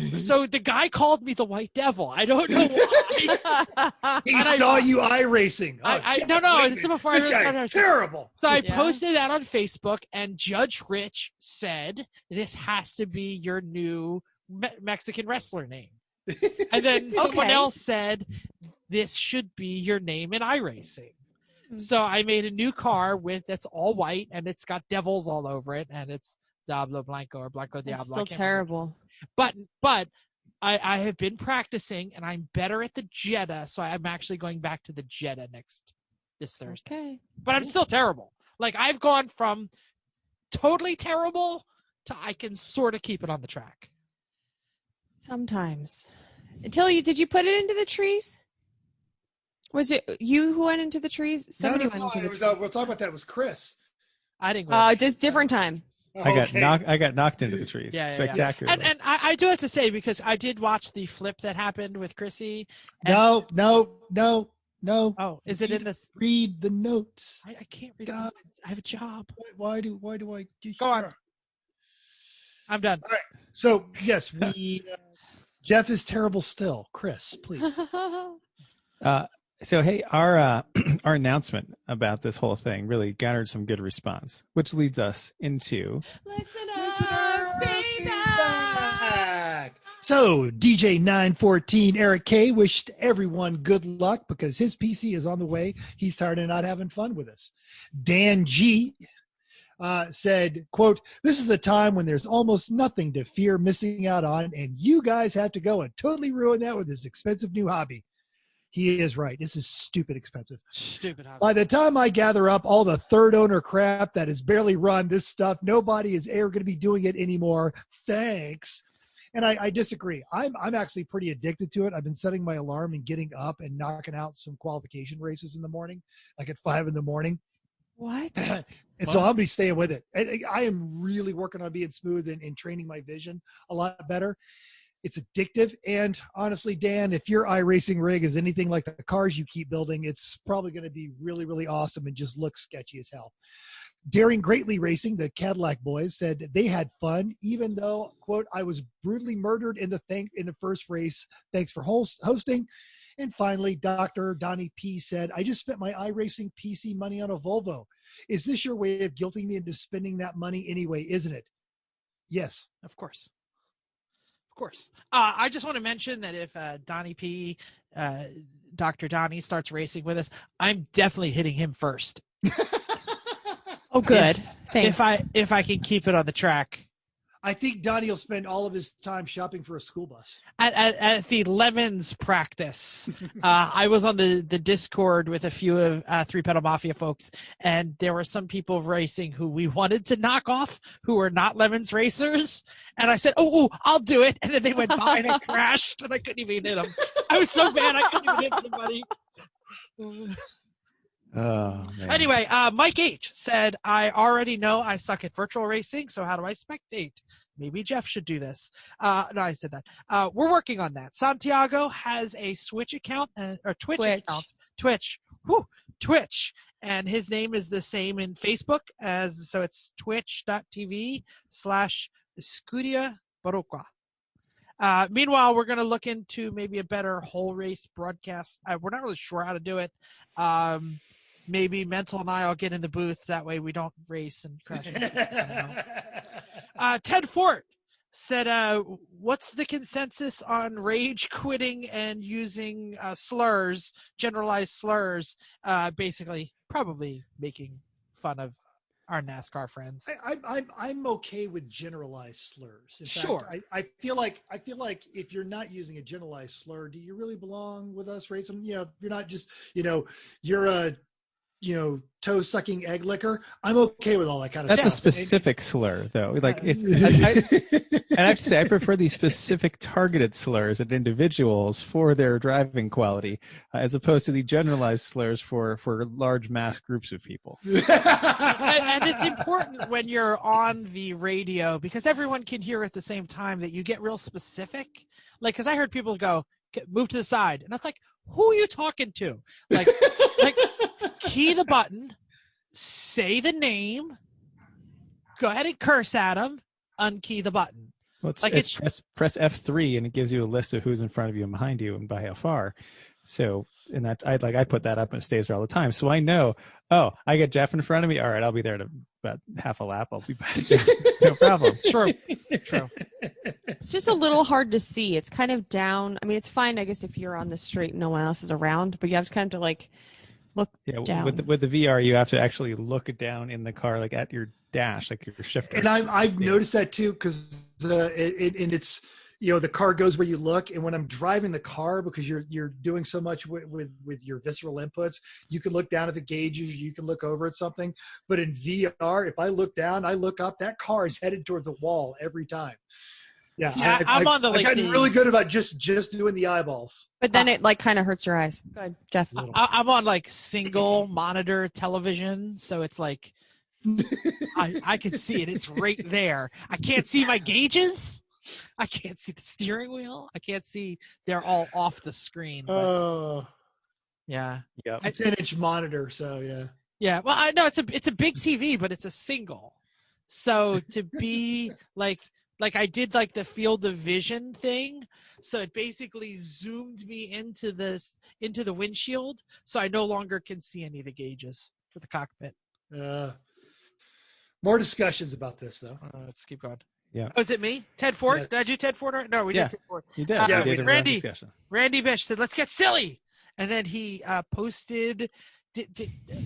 the guy called me the White Devil. I don't know why. He And saw you iRacing. No, this is before I really this started guy's racing. terrible. So I Yeah. posted that on Facebook, and Judge Rich said, this has to be your new Mexican wrestler name. And then someone Okay. else said, this should be your name in iRacing. Hmm. So I made a new car that's all white, and it's got devils all over it, and it's Diablo Blanco or Blanco Diablo. It's I still can't remember. terrible. But I have been practicing, and I'm better at the Jetta, so I'm actually going back to the Jetta this Thursday. Okay. But I'm still terrible. Like, I've gone from totally terrible to I can sort of keep it on the track. Sometimes. Did you put it into the trees? Was it you who went into the trees? Somebody went into the trees. We'll talk about that. It was Chris. I didn't go. Just different time. I Okay. got knocked into the trees. Yeah. Spectacularly. And I do have to say, because I did watch the flip that happened with Chrissy. And, No. Oh, is it in the? Read the notes. I can't read. God. I have a job. Why do I do? Go on. I'm done. So yes, Jeff is terrible still. Chris, please. So hey, our our announcement about this whole thing really garnered some good response, which leads us into Listener feedback. So DJ 914 Eric K wished everyone good luck because his PC is on the way. He's tired of not having fun with us. Dan G said, quote, "This is a time when there's almost nothing to fear missing out on, and you guys have to go and totally ruin that with this expensive new hobby." He is right. This is stupid expensive. Stupid hobby. By the time I gather up all the third owner crap that has barely run this stuff, nobody is ever going to be doing it anymore. Thanks. And I disagree. I'm actually pretty addicted to it. I've been setting my alarm and getting up and knocking out some qualification races in the morning, like at 5 a.m. What? And so I'm going to be staying with it. I am really working on being smooth and training my vision a lot better. It's addictive. And honestly, Dan, if your iRacing rig is anything like the cars you keep building, it's probably going to be really, really awesome and just look sketchy as hell. Daring Greatly Racing, the Cadillac boys, said they had fun, even though, quote, "I was brutally murdered in the first race. Thanks for hosting." And finally, Dr. Donnie P said, "I just spent my iRacing PC money on a Volvo. Is this your way of guilting me into spending that money anyway, isn't it?" Yes. Of course. Of course. I just want to mention that if Donnie P, Dr. Donnie starts racing with us, I'm definitely hitting him first. Oh, good. Thanks. If I can keep it on the track. I think Donnie will spend all of his time shopping for a school bus. At the Lemons practice, I was on the Discord with a few of Three Pedal Mafia folks, and there were some people racing who we wanted to knock off who were not Lemons racers. And I said, oh, I'll do it. And then they went by and I crashed, and I couldn't even hit them. I was so bad I couldn't even hit somebody. Oh, man. Anyway, Mike H said, "I already know I suck at virtual racing, so how do I spectate? Maybe Jeff should do this." No, I said that. We're working on that. Santiago has a Switch account, or Twitch account. Twitch. And his name is the same in Facebook, so it's twitch.tv/Escudia Barroca. Meanwhile, we're going to look into maybe a better whole race broadcast. We're not really sure how to do it. Maybe Mental and I will get in the booth. That way we don't race and crash. Ted Fort said, "What's the consensus on rage quitting and using slurs, generalized slurs, basically probably making fun of our NASCAR friends?" I'm okay with generalized slurs. In Sure. fact, I feel like if you're not using a generalized slur, do you really belong with us racing? You know, you're not just, you're a, toe sucking egg licker. I'm okay with all that kind of That's stuff. a specific slur, though. Like it's, and I have to say, I prefer these specific targeted slurs at individuals for their driving quality, as opposed to the generalized slurs for large mass groups of people. and it's important when you're on the radio, because everyone can hear at the same time, that you get real specific. Like, because I heard people go, "Move to the side," and I was like, "Who are you talking to?" Like key the button, say the name, go ahead and curse at them, unkey the button. Well, press F3 and it gives you a list of who's in front of you and behind you and by how far. So, and that I put that up and it stays there all the time. So I know, I get Jeff in front of me. All right, I'll be there in about half a lap. I'll be past Jeff. No problem. True. It's just a little hard to see. It's kind of down. I mean, it's fine, I guess, if you're on the street and no one else is around, but you have to kind of look down. With the VR, you have to actually look down in the car, like at your dash, like your shifter. And I've noticed that too, because it's, the car goes where you look. And when I'm driving the car, because you're doing so much with your visceral inputs, you can look down at the gauges, you can look over at something. But in VR, if I look down, I look up, that car is headed towards a wall every time. Yeah, See, I'm on the I've gotten really good about just doing the eyeballs. But then it kind of hurts your eyes. Go ahead, Jeff. I'm on single monitor television, so it's like I can see it. It's right there. I can't see my gauges. I can't see the steering wheel. I can't see. They're all off the screen. But, yeah. Yeah. It's an 10-inch monitor, so yeah. Yeah. Well, I know it's a big TV, but it's a single. So to be like I did the field of vision thing. So it basically zoomed me into the windshield. So I no longer can see any of the gauges for the cockpit. More discussions about this though. Let's keep going. Yeah. Oh, is it me? Ted Ford? Yes. Did I do Ted Ford? No, we did Ted Ford. You did. Yeah, we did a Randy. discussion. Randy Bish said, "Let's get silly." And then he posted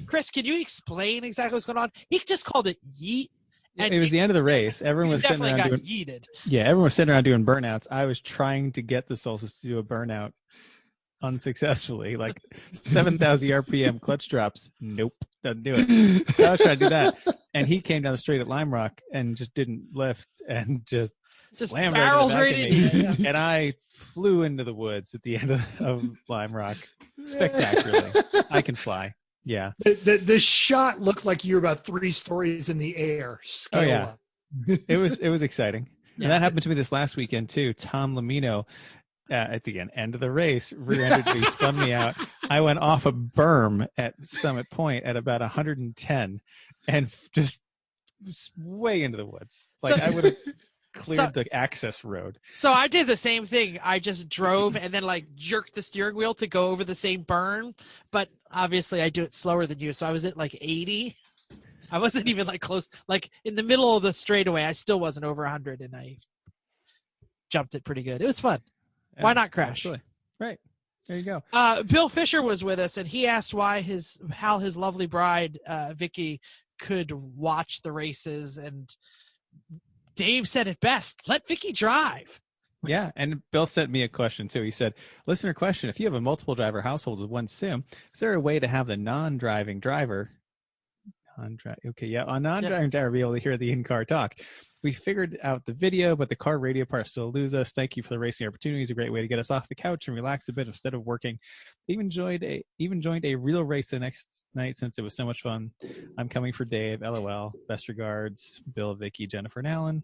Chris, can you explain exactly what's going on? He just called it yeet. It was the end of the race. Everyone was sitting around got doing yeeted. Yeah, everyone was sitting around doing burnouts. I was trying to get the Solstice to do a burnout unsuccessfully, like 7,000 RPM clutch drops. Nope, doesn't do it. So I was trying to do that, and he came down the straight at Lime Rock and just didn't lift and just slammed barrels right right into me. And I flew into the woods at the end of Lime Rock spectacularly. I can fly. Yeah. The shot looked like you were about 3 stories in the air. Scale Oh, yeah. up. It was exciting. Yeah. And that happened to me this last weekend too. Tom Lamino at the end of the race rear-ended me, spun me out. I went off a berm at Summit Point at about 110 and just way into the woods. Like I would have cleared the access road. So I did the same thing. I just drove and then like jerked the steering wheel to go over the same berm, but obviously I do it slower than you. So I was at like 80. I wasn't even like close, like in the middle of the straightaway. I still wasn't over 100 and I jumped it pretty good. It was fun. Yeah, why not crash? Absolutely. Right. There you go. Bill Fisher was with us and he asked how his lovely bride, Vicky, could watch the races, and Dave said it best. Let Vicky drive. Yeah, and Bill sent me a question too. He said, listener question, if you have a multiple driver household with one sim, is there a way to have the non-driving driver driver be able to hear the in-car talk? We figured out the video, but the car radio part still lose us. Thank you for the racing opportunity. It's a great way to get us off the couch and relax a bit instead of working. Even joined a real race the next night since it was so much fun. I'm coming for Dave. LOL. Best regards, Bill, Vicky, Jennifer, and Alan.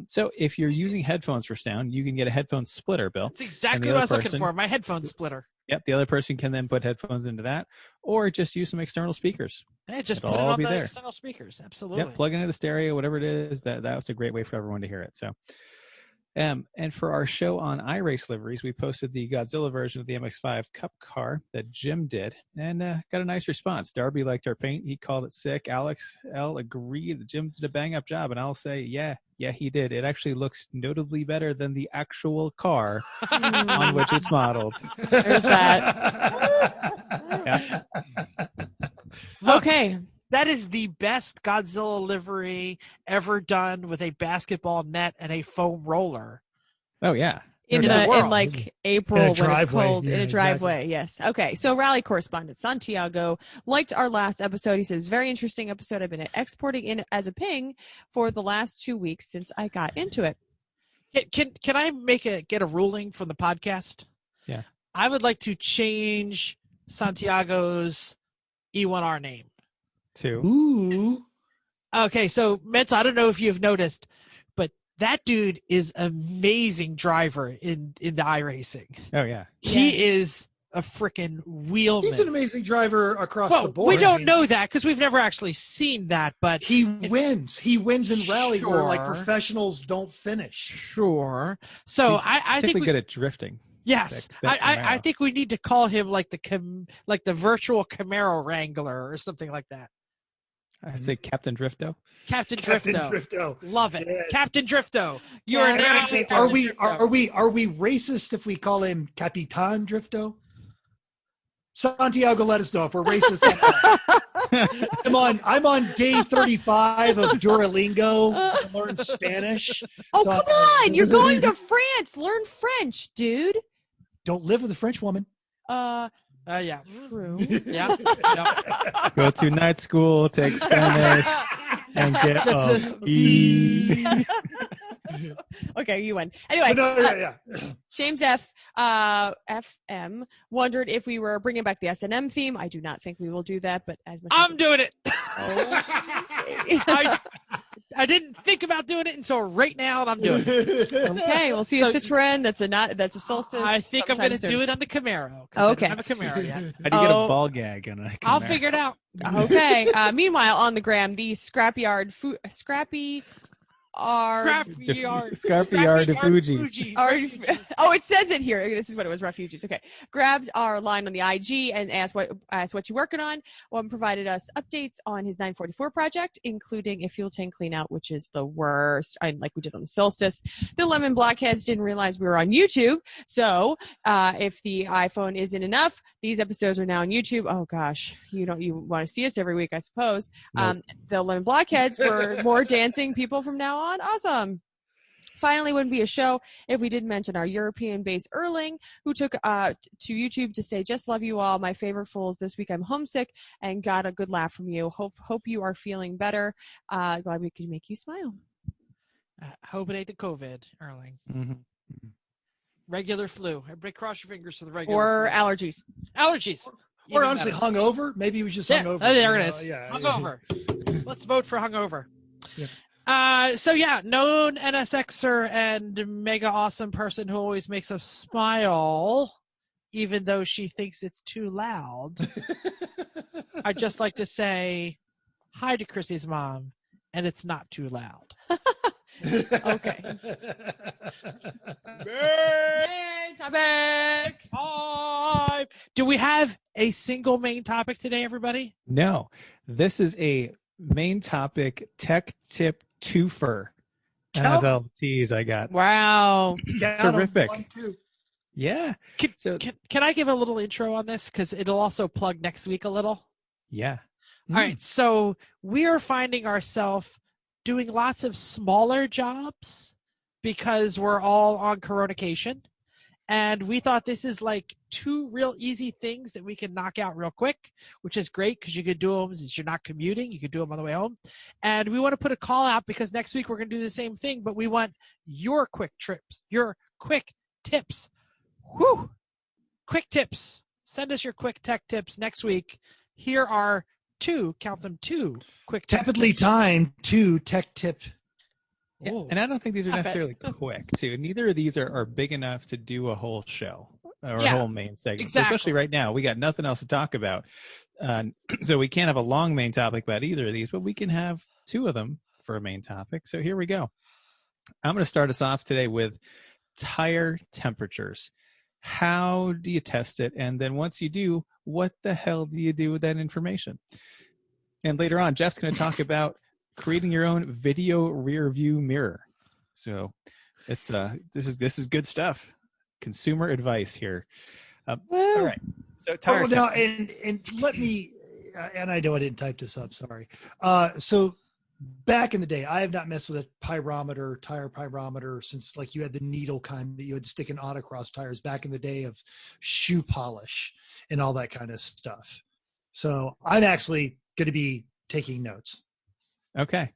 So if you're using headphones for sound, you can get a headphone splitter, Bill. That's exactly what I was looking for. My headphone splitter. Yep. The other person can then put headphones into that, or just use some external speakers. Yeah, just put it on the external speakers. Absolutely. Yep. Plug into the stereo, whatever it is. That's a great way for everyone to hear it. So, and for our show on iRace liveries, we posted the Godzilla version of the MX-5 Cup car that Jim did, and got a nice response. Darby liked our paint. He called it sick. Alex L agreed that Jim did a bang-up job, and I'll say, yeah, he did. It actually looks notably better than the actual car on which it's modeled. There's that. Yeah. Okay. That is the best Godzilla livery ever done with a basketball net and a foam roller. Oh, yeah. In like April when it's cold in a driveway. Exactly. Yes. Okay. So rally correspondent Santiago liked our last episode. He said it's a very interesting episode. I've been exporting in as a ping for the last 2 weeks since I got into it. Can I get a ruling from the podcast? Yeah. I would like to change Santiago's E1R name. Ooh. Okay, so Mental, I don't know if you've noticed, but that dude is amazing driver in the iRacing. Oh, yeah. He is a freaking wheelman. He's an amazing driver across the board. We don't know that because we've never actually seen that, but he wins. He wins in rally where like Sure. professionals don't finish. Sure. So I think we good at drifting. Yes, I think we need to call him like the virtual Camaro Wrangler or something like that. I'd say Captain Drifto. Captain Captain Drifto. Drifto. Love it. Yes. Captain Drifto. You are now. Are we racist if we call him Capitan Drifto? Santiago, let us know if we're racist. I'm on day 35 of Duolingo to learn Spanish. Oh, come on. You're going to France. Learn French, dude. Don't live with a French woman. Yeah. True. Yeah. Go to night school, take Spanish, and get E. Okay, you win. Anyway, Yeah. James FM wondered if we were bringing back the S&M theme. I do not think we will do that, but as much I'm doing it. Oh. I didn't think about doing it until right now, and I'm doing it. Okay, we'll see a Citroen. That's a Solstice. I think I'm going to do it on the Camaro. Okay. I don't have a Camaro yet. How do you get a ball gag on a Camaro? I'll figure it out. Okay. Meanwhile, on the gram, the Scrappy are Scarpiard Fugees. Oh, it says it here. This is what it was, refugees. Okay. Grabbed our line on the IG and asked what you're working on. One provided us updates on his 944 project, including a fuel tank clean out, which is the worst, like we did on the Solstice. The Lemon Blockheads didn't realize we were on YouTube. So if the iPhone isn't enough, these episodes are now on YouTube. Oh gosh, you want to see us every week, I suppose. Nope. The Lemon Blockheads were more dancing people from now on. Awesome. Finally, wouldn't be a show if we didn't mention our European-based Erling, who took to YouTube to say, "Just love you all. My favorite fools this week. I'm homesick and got a good laugh from you. Hope you are feeling better. Glad we could make you smile." Hope it ain't the COVID, Erling. Mm-hmm. Regular flu. Everybody cross your fingers for the regular Or flu. allergies. Allergies. Or Even honestly, better. hungover. Maybe he was just Yeah, hungover. there it is. Yeah. Hungover. Let's vote for hungover. Yeah. So yeah, known NSXer and mega awesome person who always makes us smile, even though she thinks it's too loud. I'd just like to say hi to Chrissy's mom, and it's not too loud. Okay. Main topic. Time. Do we have a single main topic today, everybody? No, this is a main topic tech tip two-fer. And that's all the teas I got. Wow. Terrific. Yeah. Can I give a little intro on this? Because it'll also plug next week a little. Yeah. All right. So we are finding ourselves doing lots of smaller jobs because we're all on coronation. And we thought this is like two real easy things that we can knock out real quick, which is great because you could do them since you're not commuting. You could do them on the way home. And we want to put a call out because next week we're going to do the same thing, but we want your quick trips, your quick tips. Whew! Quick tips. Send us your quick tech tips next week. Here are two quick tech Tepidly tips. timed 2 tech tip. Yeah, Ooh. and I don't think these are necessarily quick, too. Neither of these are big enough to do a whole show or a whole main segment. Exactly. Especially right now. We got nothing else to talk about. So we can't have a long main topic about either of these, but we can have two of them for a main topic. So here we go. I'm going to start us off today with tire temperatures. How do you test it? And then once you do, what the hell do you do with that information? And later on, Jeff's going to talk about creating your own video rear view mirror. So it's this is good stuff. Consumer advice here. All right. So tire now, and let me, and I know I didn't type this up. Sorry. So back in the day, I have not messed with a tire pyrometer since like you had the needle kind that you had to stick in autocross tires back in the day of shoe polish and all that kind of stuff. So I'm actually going to be taking notes. Okay.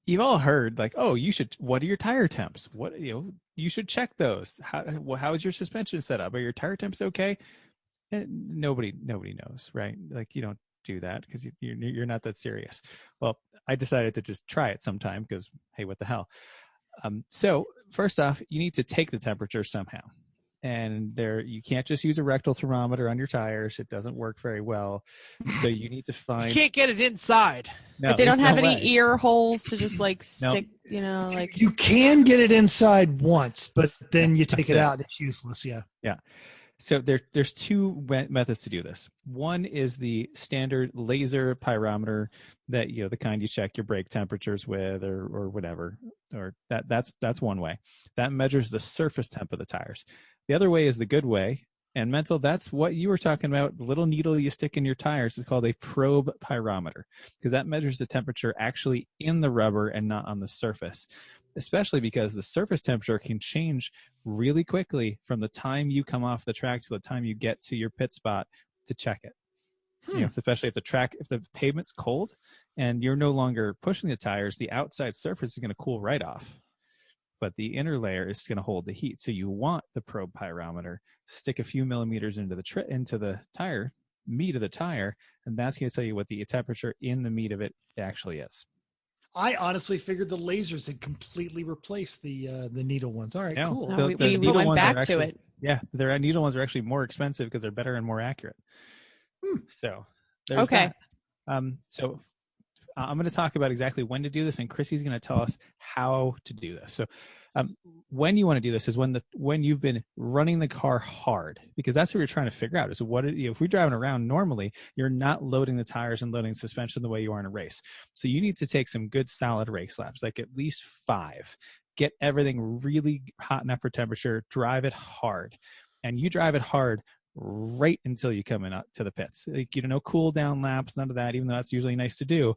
You've all heard like, oh, what are your tire temps? You should check those. How is your suspension set up? Are your tire temps okay? And nobody knows, right? Like you don't do that because you're not that serious. Well, I decided to just try it sometime because, hey, what the hell? So first off, you need to take the temperature somehow. And you can't just use a rectal thermometer on your tires. It doesn't work very well. So you need to find. You can't get it inside. No, they don't have any ear holes to just like stick, like. You can get it inside once, but then you take it out and it's useless. Yeah. Yeah. So there's two methods to do this. One is the standard laser pyrometer that, the kind you check your brake temperatures with or whatever, or that's one way. That measures the surface temp of the tires. The other way is the good way. And mental, that's what you were talking about. The little needle you stick in your tires is called a probe pyrometer because that measures the temperature actually in the rubber and not on the surface, especially because the surface temperature can change really quickly from the time you come off the track to the time you get to your pit spot to check it. Especially if the pavement's cold and you're no longer pushing the tires, the outside surface is going to cool right off. But the inner layer is going to hold the heat. So you want the probe pyrometer to stick a few millimeters into the tire, meat of the tire, and that's going to tell you what the temperature in the meat of it actually is. I honestly figured the lasers had completely replaced the needle ones. All right, cool. No, we went back to it. Yeah, their needle ones are actually more expensive because they're better and more accurate. So there's okay. that. So I'm going to talk about exactly when to do this, and Chrissy's going to tell us how to do this. So when you want to do this is when you've been running the car hard, because that's what you're trying to figure out is if we're driving around normally, you're not loading the tires and loading the suspension the way you are in a race. So you need to take some good solid race laps, like at least 5. Get everything really hot and upper temperature, drive it hard. And you drive it hard right until you come in to the pits. Like, no cool down laps, none of that, even though that's usually nice to do.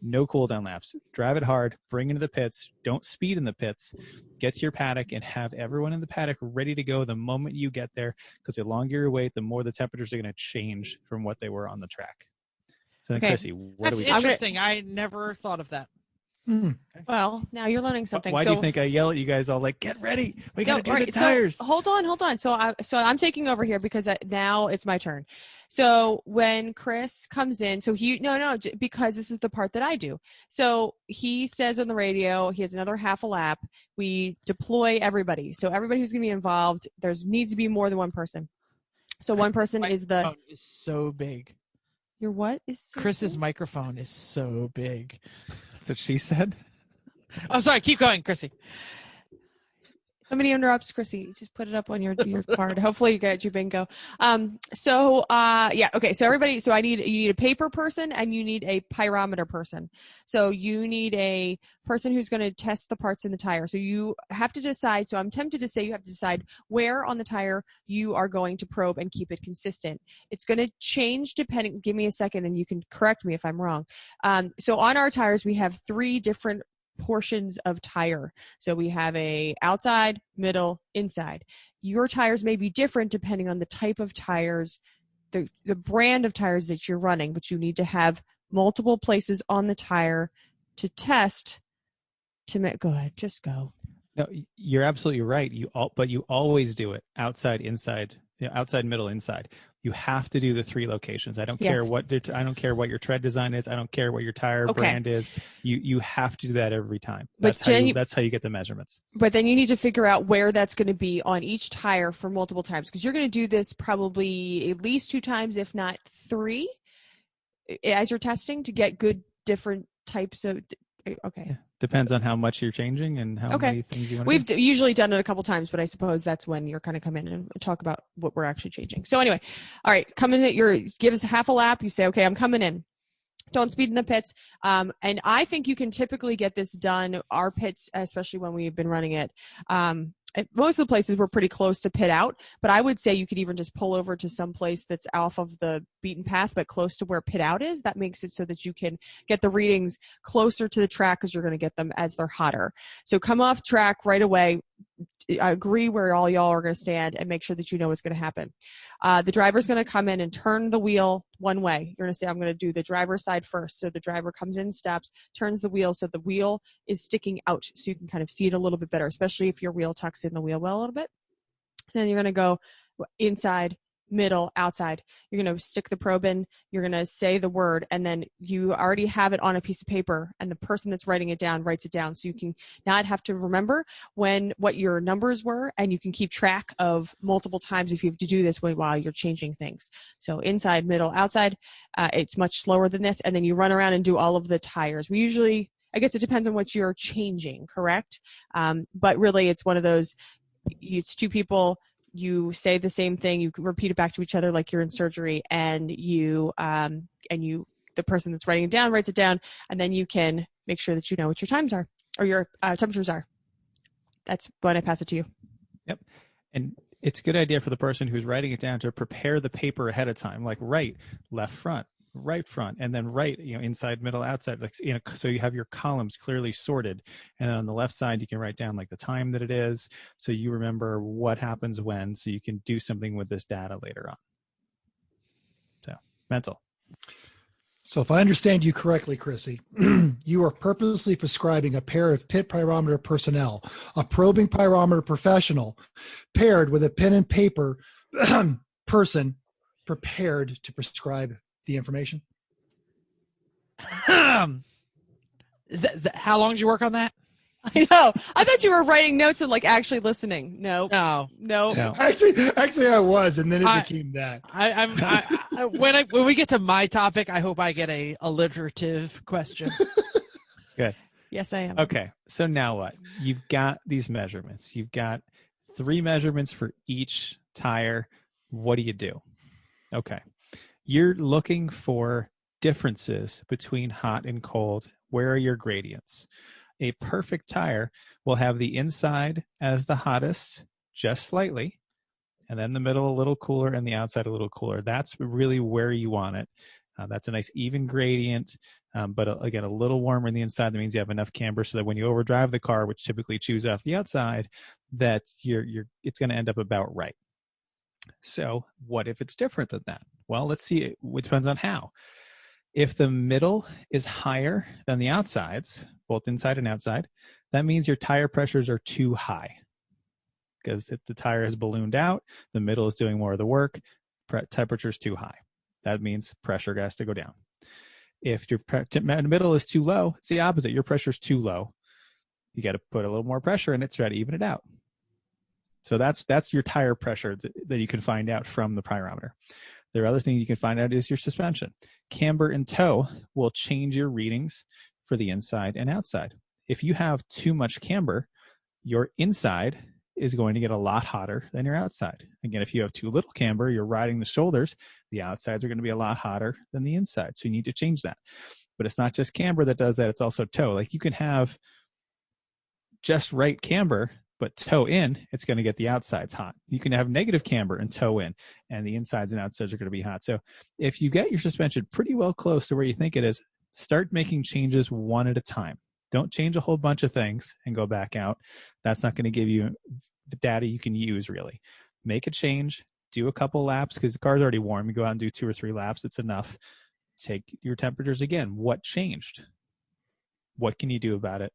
No cool down laps. Drive it hard, bring into the pits. Don't speed in the pits. Get to your paddock and have everyone in the paddock ready to go the moment you get there, because the longer you wait, the more the temperatures are going to change from what they were on the track. So then, Okay. Chrissy, what do we do? That's interesting. I never thought of that. Well, now you're learning something. Why do you think I yell at you guys all like, get ready? We got to do the so tires. hold on. So I'm taking over here because now it's my turn. So when Chris comes in, because this is the part that I do. So he says on the radio, he has another half a lap. We deploy everybody. So everybody who's going to be involved, needs to be more than one person. So one person is so big. Your what is so Chris's big? microphone is so big. That's what she said. I'm sorry. Keep going, Chrissy. Somebody interrupts Chrissy. Just put it up on your card. Hopefully you get your bingo. So everybody, you need a paper person and you need a pyrometer person. So you need a person who's going to test the parts in the tire. So you have to decide. So I'm tempted to say you have to decide where on the tire you are going to probe and keep it consistent. It's going to change depending. Give me a second and you can correct me if I'm wrong. So on our tires, we have 3 different portions of tire. So we have a outside, middle, inside. Your tires may be different depending on the type of tires, the brand of tires that you're running, but you need to have multiple places on the tire to test to make. Go ahead, just go. No, you're absolutely right. But you always do it outside, inside, outside, middle, inside. You have to do the 3 locations. I don't care what your tread design is. I don't care what your tire brand is. You have to do that every time. That's how you get the measurements. But then you need to figure out where that's going to be on each tire for multiple times, because you're going to do this probably at least 2 times, if not 3, as you're testing to get good different types of. Okay. Yeah. Depends on how much you're changing and how many things you want to do. We've usually done it a couple times, but I suppose that's when you're kind of come in and talk about what we're actually changing. So anyway, all right, come in. Give us half a lap. You say, okay, I'm coming in. Don't speed in the pits. And I think you can typically get this done. Our pits, especially when we've been running it, most of the places we're pretty close to pit out, but I would say you could even just pull over to some place that's off of the beaten path, but close to where pit out is. That makes it so that you can get the readings closer to the track because you're going to get them as they're hotter. So come off track right away. Agree where all y'all are going to stand and make sure that you know what's going to happen. The driver's going to come in and turn the wheel one way. You're going to say, I'm going to do the driver's side first. So the driver comes in, stops, turns the wheel so the wheel is sticking out so you can kind of see it a little bit better, especially if your wheel tucks in the wheel well a little bit. Then you're going to go inside, middle, outside. You're going to stick the probe in, you're going to say the word, and then you already have it on a piece of paper, and the person that's writing it down writes it down, so you can not have to remember what your numbers were, and you can keep track of multiple times if you have to do this while you're changing things. So inside, middle, outside, it's much slower than this, and then you run around and do all of the tires. We usually, I guess it depends on what you're changing, correct? But really it's one of those, it's 2 people, you say the same thing, you repeat it back to each other like you're in surgery, and the person that's writing it down writes it down, and then you can make sure that you know what your times are or your temperatures are. That's when I pass it to you. Yep. And it's a good idea for the person who's writing it down to prepare the paper ahead of time, like right, left front, right front, and then right, inside, middle, outside, so you have your columns clearly sorted. And then on the left side, you can write down like the time that it is, so you remember what happens when, so you can do something with this data later on. So mental. So if I understand you correctly, Chrissy, you are purposely prescribing a pair of pit pyrometer personnel, a probing pyrometer professional, paired with a pen and paper person prepared to prescribe the information. Is that how long did you work on that? I know. I thought you were writing notes and like actually listening. No. No. Actually, I was, and then it became that. When we get to my topic, I hope I get a alliterative question. Good. Yes, I am. Okay. So now what? You've got these measurements. You've got 3 measurements for each tire. What do? Okay. You're looking for differences between hot and cold. Where are your gradients? A perfect tire will have the inside as the hottest, just slightly, and then the middle a little cooler and the outside a little cooler. That's really where you want it. That's a nice even gradient, but again, a little warmer on the inside. That means you have enough camber so that when you overdrive the car, which typically chews off the outside, that it's going to end up about right. So what if it's different than that? Well, let's see. It depends on how. If the middle is higher than the outsides, both inside and outside, that means your tire pressures are too high. Because if the tire has ballooned out, the middle is doing more of the work, temperature is too high. That means pressure has to go down. If your middle is too low, it's the opposite. Your pressure is too low. You got to put a little more pressure in it to try to even it out. So that's your tire pressure that you can find out from the pyrometer. The other thing you can find out is your suspension. Camber and toe will change your readings for the inside and outside. If you have too much camber, your inside is going to get a lot hotter than your outside. Again, if you have too little camber, you're riding the shoulders, the outsides are going to be a lot hotter than the inside. So you need to change that. But it's not just camber that does that, it's also toe. Like you can have just right camber, but toe in, it's going to get the outsides hot. You can have negative camber and toe in, and the insides and outsides are going to be hot. So if you get your suspension pretty well close to where you think it is, start making changes one at a time. Don't change a whole bunch of things and go back out. That's not going to give you the data you can use, really. Make a change, do a couple laps, because the car's already warm. You go out and do 2 or 3 laps. It's enough. Take your temperatures again. What changed? What can you do about it?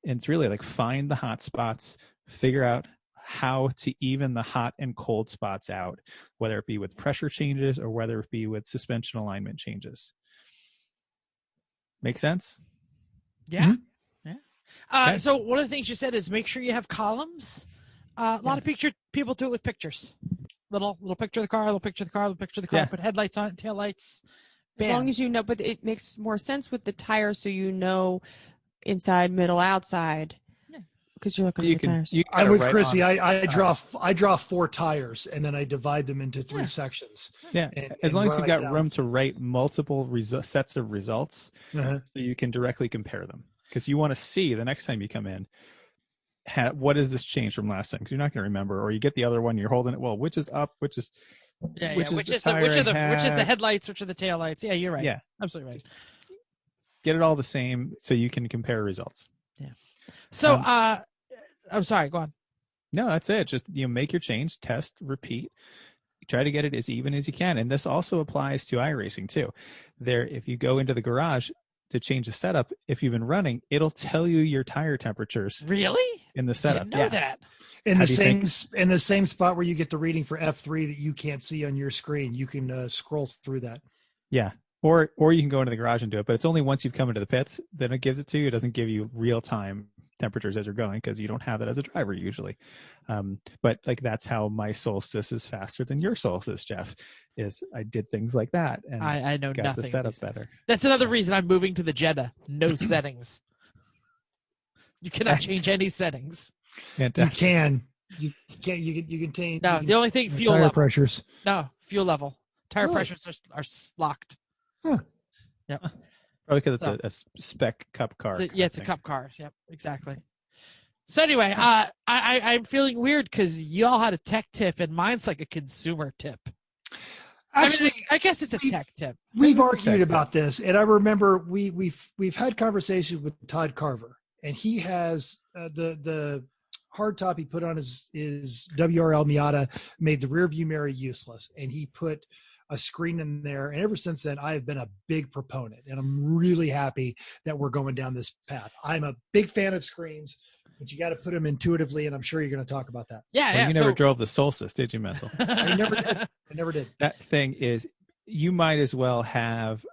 And it's really like find the hot spots, figure out how to even the hot and cold spots out, whether it be with pressure changes or whether it be with suspension alignment changes. Make sense? Yeah. Mm-hmm. Yeah. Okay. So one of the things you said is make sure you have columns. A lot of people do it with pictures. Little picture of the car, little picture of the car, little picture of the car, put headlights on it, taillights. As long as you know, but it makes more sense with the tires so you know inside, middle, outside. Because you're looking at the tires. I'm with Chrissy. I draw 4 tires and then I divide them into 3 sections. Yeah, as long as you've got room to write multiple sets of results, so you can directly compare them. Because you want to see the next time you come in, what is this change from last time? Because you're not going to remember, or you get the other one, you're holding it. Well, which is up, which is which is the headlights, which are the taillights. Yeah, you're right. Yeah, absolutely right. Get it all the same so you can compare results. Yeah. So I'm sorry, go on. No, that's it. Just make your change, test, repeat. Try to get it as even as you can. And this also applies to iRacing too. If you go into the garage to change the setup, if you've been running, it'll tell you your tire temperatures. Really? In the setup. I didn't know that. In the same spot where you get the reading for F3 that you can't see on your screen, you can scroll through that. Yeah. Or you can go into the garage and do it, but it's only once you've come into the pits, then it gives it to you. It doesn't give you real time temperatures as you're going because you don't have that as a driver usually. But like that's how my Solstice is faster than your Solstice, Jeff, is I did things like that and I know got nothing the setup better. That's another reason I'm moving to the Jetta. No settings. You cannot change any settings. Fantastic. You can. You can change. No, the only thing fuel tire level. pressures. No, fuel level. Tire Really? pressures are locked. Huh. Yep. Probably because it's a spec cup car. It's a cup car. Yep, exactly. So anyway, I'm feeling weird because y'all had a tech tip and mine's like a consumer tip. Actually, I guess it's a tech tip. We've argued about this, and I remember we've had conversations with Todd Carver, and he has the hardtop he put on his WRL Miata made the rear view mirror useless, and he put a screen in there. And ever since then, I have been a big proponent, and I'm really happy that we're going down this path. I'm a big fan of screens, but you got to put them intuitively, and I'm sure you're going to talk about that. Yeah, You never drove the Solstice, did you, Mental? I never did. That thing is, you might as well have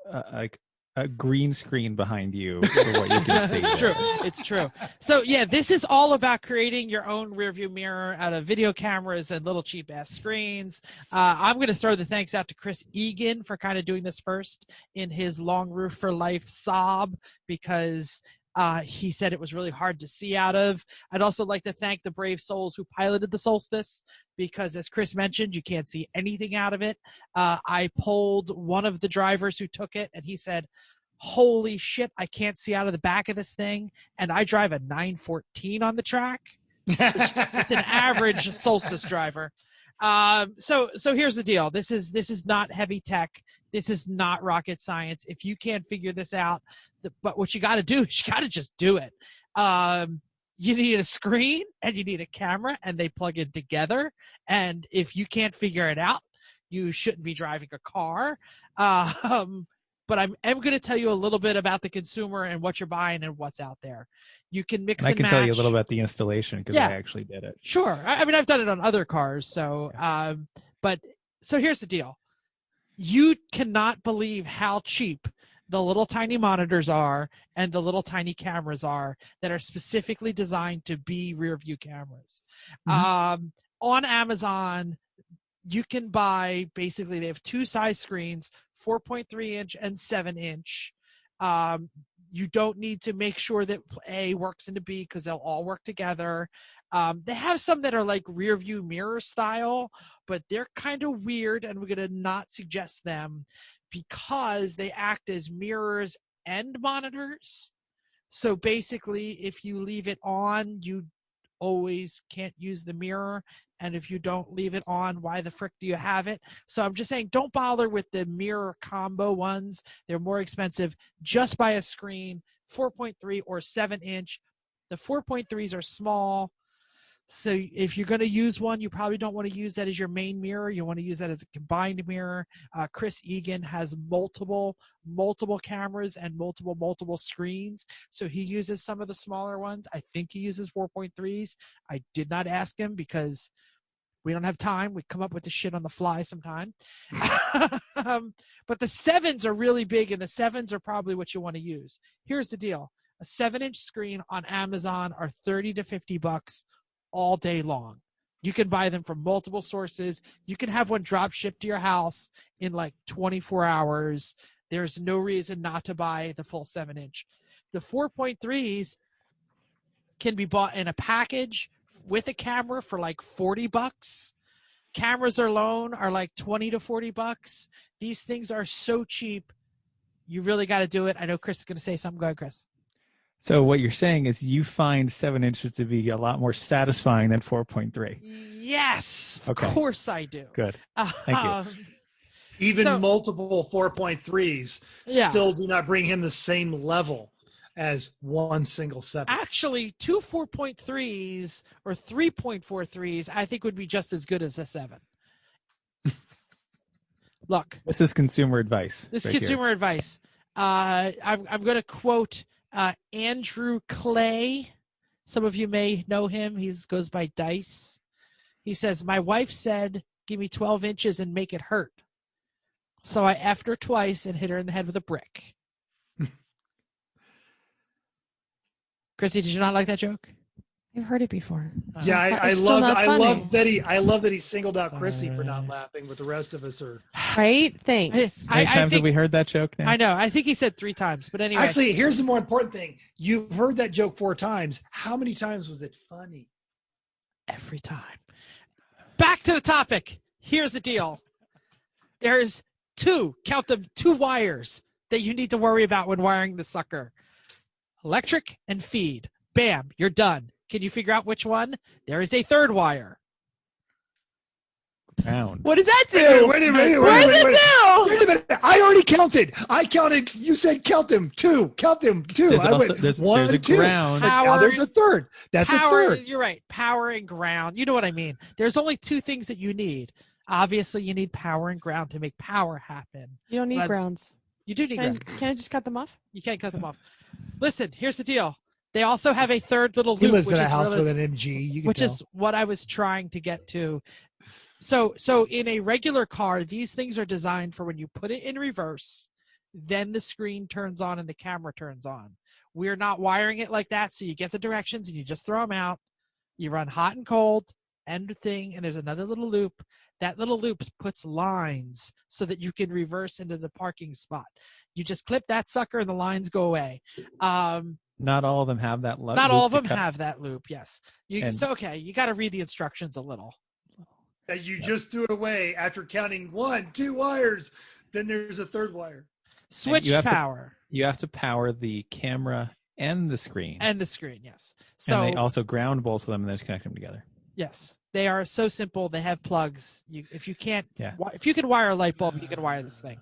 a green screen behind you for what you can see. It's true. It's true. So yeah, this is all about creating your own rear view mirror out of video cameras and little cheap ass screens. I'm going to throw the thanks out to Chris Egan for kind of doing this first in his Long Roof for Life sob, because he said it was really hard to see out of. I'd also like to thank the brave souls who piloted the Solstice, because as Chris mentioned, you can't see anything out of it. I polled one of the drivers who took it, and he said, holy shit, I can't see out of the back of this thing. And I drive a 914 on the track. It's an average Solstice driver. So here's the deal. This is not heavy tech. This is not rocket science. If you can't figure this out, but what you got to do is you got to just do it. You need a screen and you need a camera, and they plug in together. And if you can't figure it out, you shouldn't be driving a car. But I'm going to tell you a little bit about the consumer and what you're buying and what's out there. You can mix and I can match. tell you a little about the installation, because Yeah. I actually did it. Sure. I mean, I've done it on other cars. So, so here's the deal. You cannot believe how cheap the little tiny monitors are and the little tiny cameras are that are specifically designed to be rear view cameras. On Amazon, you can buy, basically, they have two size screens, 4.3 inch and 7 inch. You don't need to make sure that A works into B, because they'll all work together. They have some that are like rear view mirror style, but they're kind of weird, and we're going to not suggest them because they act as mirrors and monitors. So basically, if you leave it on, you always can't use the mirror. And if you don't leave it on, why the frick do you have it? So I'm just saying, don't bother with the mirror combo ones. They're more expensive. Just buy a screen, 4.3 or 7 inch. The 4.3s are small. So if you're going to use one, you probably don't want to use that as your main mirror. You want to use that as a combined mirror. Chris Egan has multiple cameras and multiple screens. So he uses some of the smaller ones. I think he uses 4.3s. I did not ask him because we don't have time. We come up with the shit on the fly sometime. But the 7s are really big, and the 7s are probably what you want to use. Here's the deal. A 7-inch screen on Amazon are $30 to $50 all day long. You can buy them from multiple sources. You can have one drop shipped to your house in like 24 hours. There's no reason not to buy the full 7-inch. The 4.3s can be bought in a package with a camera for like $40. Cameras alone are like $20 to $40. These things are so cheap. You really got to do it. I know Chris is going to say something. Go ahead, Chris. So what you're saying is you find 7 inches to be a lot more satisfying than 4.3. Yes, of course I do. Good. Thank you. Even multiple 4.3s still do not bring him the same level as one single 7. Actually, two 4.3s or 3.43s, I think would be just as good as a 7. Look. This is consumer advice. This is consumer advice. I'm going to quote Andrew Clay. Some of you may know him. He goes by Dice. He says, my wife said, give me 12 inches and make it hurt. So I effed her twice and hit her in the head with a brick. Chrissy, did you not like that joke? I've heard it before. Yeah, I love that he singled out Chrissy for not laughing, but the rest of us are right. Thanks. How many times have we heard that joke now? I know. I think he said 3 times, but anyway. Actually, here's the more important thing. You've heard that joke 4 times. How many times was it funny? Every time. Back to the topic. Here's the deal. There's 2 wires that you need to worry about when wiring the sucker. Electric and feed. Bam, you're done. Can you figure out which one? There is a 3rd wire. Ground. What does that do? Wait a minute. What does it do? Wait a minute. I already counted. I counted. You said count them 2. Count them 2. There's I also, went there's 1, a 2. ground. Now there's a 3rd. That's Power, a 3rd. You're right. Power and ground. You know what I mean. There's only 2 things that you need. Obviously, you need power and ground to make power happen. You don't need grounds. You do need grounds. Can I just cut them off? You can't cut them off. Listen, here's the deal. They also have a 3rd little loop. He lives in a house with an MG. You can which tell. is what I was trying to get to. So in a regular car, these things are designed for when you put it in reverse then the screen turns on and the camera turns on. We're not wiring it like that, so you get the directions and you just throw them out. You run hot and cold, end thing, and there's another little loop. That little loop puts lines so that you can reverse into the parking spot. You just clip that sucker and the lines go away. Not all of them have that loop. Not all of them have that loop, yes. You got to read the instructions a little. That you just threw away after counting 1, 2 wires. Then there's a third wire. Switch power. You have to power the camera and the screen. And the screen, yes. So and they also ground both of them and then just connect them together. Yes. They are so simple. They have plugs. If you can wire a light bulb, you can wire this thing.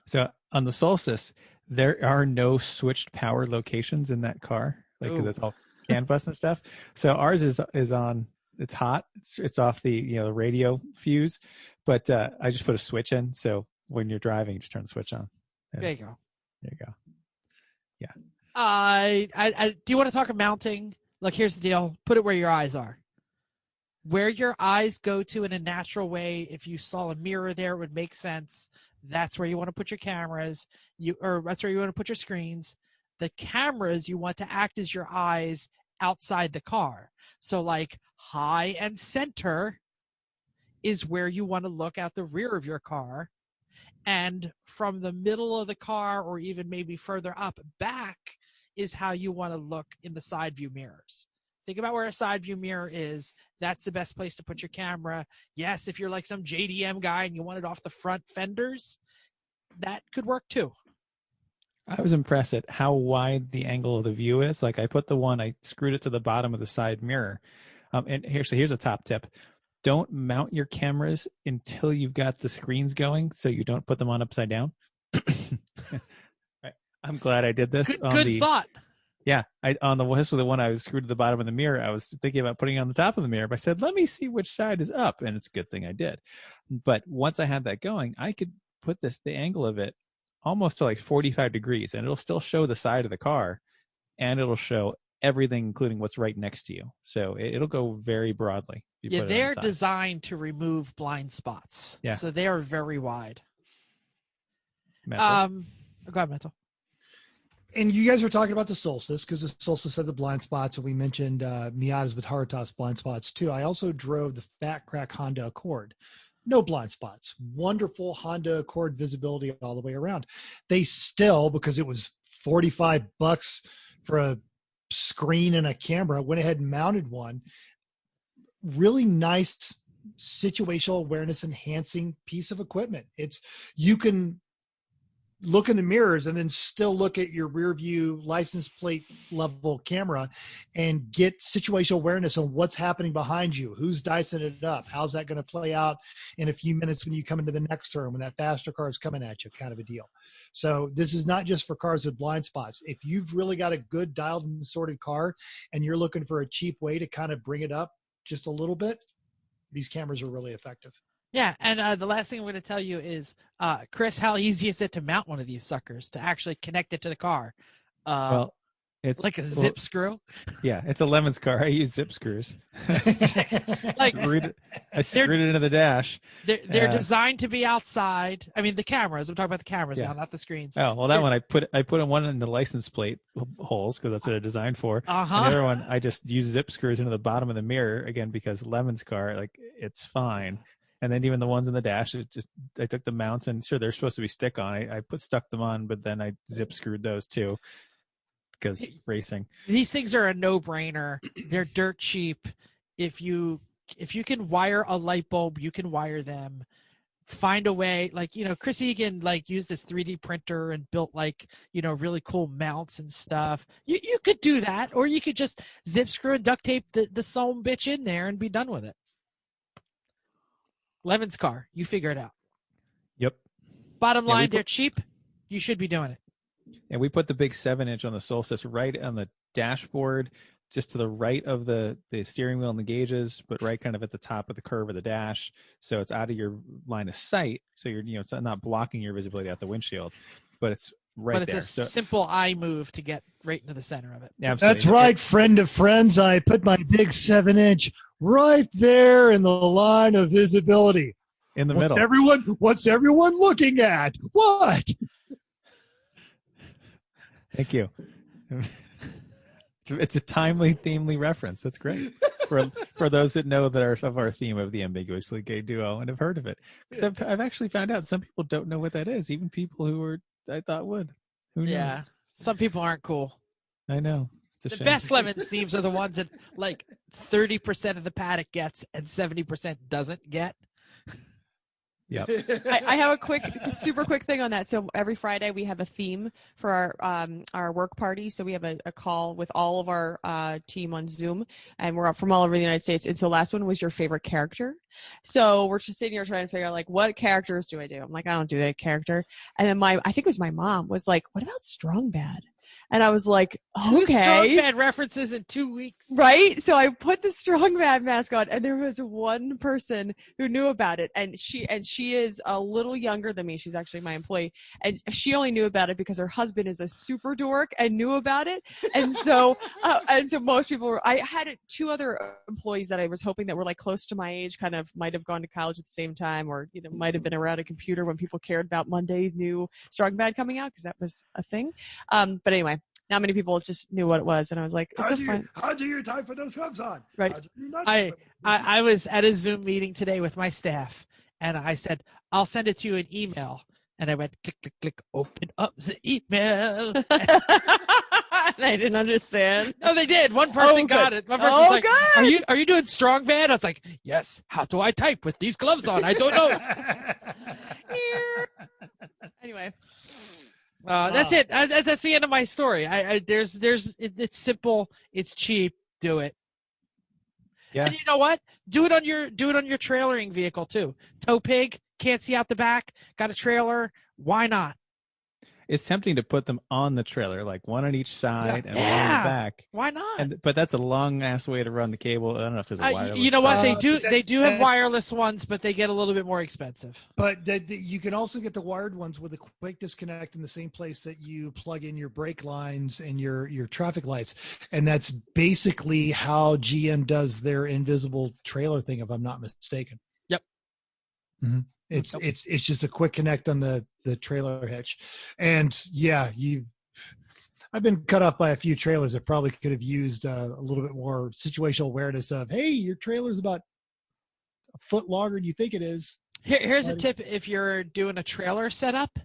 So on the Solstice, there are no switched power locations in that car. Because it's all CAN bus and stuff. So ours is on. It's hot. It's off the the radio fuse, but I just put a switch in. So when you're driving, you just turn the switch on. There you go. There you go. Yeah. I do you want to talk mounting? Look, here's the deal. Put it where your eyes are. Where your eyes go to in a natural way. If you saw a mirror there, it would make sense. That's where you want to put your cameras. That's where you want to put your screens. The cameras you want to act as your eyes outside the car. So like high and center is where you want to look out the rear of your car. And from the middle of the car or even maybe further up back is how you want to look in the side view mirrors. Think about where a side view mirror is. That's the best place to put your camera. Yes, if you're like some JDM guy and you want it off the front fenders, that could work too. I was impressed at how wide the angle of the view is. Like I screwed it to the bottom of the side mirror. And here's a top tip. Don't mount your cameras until you've got the screens going so you don't put them on upside down. Right. I'm glad I did this. Good thought. Yeah. This was the one I was screwed to the bottom of the mirror. I was thinking about putting it on the top of the mirror, but I said, let me see which side is up. And it's a good thing I did. But once I had that going, I could put the angle of it almost to like 45 degrees and it'll still show the side of the car and it'll show everything, including what's right next to you. So it'll go very broadly. Yeah, they're designed to remove blind spots. Yeah. So they are very wide. Go ahead, Mental. And you guys were talking about the Solstice because the Solstice had the blind spots, and we mentioned Miatas with Haritas blind spots too. I also drove the Fat Crack Honda Accord. No blind spots. Wonderful Honda Accord visibility all the way around. They still, because it was $45 for a screen and a camera, went ahead and mounted one. Really nice situational awareness enhancing piece of equipment. You can look in the mirrors and then still look at your rear view license plate level camera and get situational awareness on what's happening behind you, who's dicing it up, how's that going to play out in a few minutes when you come into the next turn, when that faster car is coming at you, kind of a deal. So this is not just for cars with blind spots. If you've really got a good dialed and sorted car and you're looking for a cheap way to kind of bring it up just a little bit, these cameras are really effective. Yeah, and the last thing I'm going to tell you is, Chris, how easy is it to mount one of these suckers, to actually connect it to the car? Well, it's like a zip screw. Yeah, it's a Lemon's car. I use zip screws. Like I screwed it into the dash. They're designed to be outside. I mean, the cameras. I'm talking about the cameras now, not the screens. Oh well, that one I put one in the license plate holes because that's what they're designed for. Uh-huh. And the other one I just use zip screws into the bottom of the mirror again because Lemon's car, like, it's fine. And then even the ones in the dash, I took the mounts and sure they're supposed to be stick on. I stuck them on, but then I zip screwed those too because racing. These things are a no-brainer. They're dirt cheap. If you can wire a light bulb, you can wire them. Find a way, like, Chris Egan used this 3D printer and built really cool mounts and stuff. You could do that, or you could just zip screw and duct tape the some bitch in there and be done with it. Lemon's car, you figure it out. Yep. Bottom line, they're cheap. You should be doing it. And we put the big 7-inch on the Solstice right on the dashboard, just to the right of the steering wheel and the gauges, but right kind of at the top of the curve of the dash. So it's out of your line of sight. So you're, it's not blocking your visibility out the windshield, but it's right there. But it's a simple eye move to get right into the center of it. Absolutely. That's right, friend of friends. I put my big 7-inch right there in the line of visibility. In the middle. What's everyone looking at? What? Thank you. It's a timely, themely reference. That's great. For those that know that are of our theme of the ambiguously gay duo and have heard of it. Because I've actually found out some people don't know what that is. Even people who I thought would. Who knows? Yeah. Some people aren't cool. I know. It's a The shame. best lemon themes are the ones that like 30% of the paddock gets and 70% doesn't get. Yep. I have a super quick thing on that. So every Friday we have a theme for our work party. So we have a call with all of our team on Zoom, and we're from all over the United States. And so last one was your favorite character. So we're just sitting here trying to figure out like, what characters do I do? I'm like, I don't do that character. And then I think it was my mom was like, what about Strong Bad? And I was like, okay. 2 Strong Bad references in 2 weeks. Right? So I put the Strong Bad mask on, and there was one person who knew about it. And she is a little younger than me. She's actually my employee. And she only knew about it because her husband is a super dork and knew about it. And so most people were, I had 2 other employees that I was hoping that were like close to my age, kind of might have gone to college at the same time, or, might have been around a computer when people cared about Monday's new Strong Bad coming out, because that was a thing. But anyway, not many people just knew what it was, and I was like, "It's so fun." How'd you your time put those gloves on? Right. I was at a Zoom meeting today with my staff, and I said, "I'll send it to you in email." And I went, click, click, click, open up the email. And I didn't understand. No, they did. One person got it. One person was like, good. Are you doing Strong Bad? I was like, yes. How do I type with these gloves on? I don't know. Anyway. That's it. That's the end of my story. It's simple. It's cheap. Do it. Yeah. And you know what? Do it on your trailering vehicle too. Tow pig, can't see out the back, got a trailer. Why not? It's tempting to put them on the trailer, like one on each side and one on the back. Why not? But that's a long ass way to run the cable. I don't know if there's a wireless. You know what? one. They do have wireless ones, but they get a little bit more expensive. But you can also get the wired ones with a quick disconnect in the same place that you plug in your brake lines and your traffic lights. And that's basically how GM does their invisible trailer thing, if I'm not mistaken. Yep. Mm-hmm. It's just a quick connect on the trailer hitch. And yeah, I've been cut off by a few trailers that probably could have used a little bit more situational awareness of, hey, your trailer's about a foot longer than you think it is. Here's a tip if you're doing a trailer setup.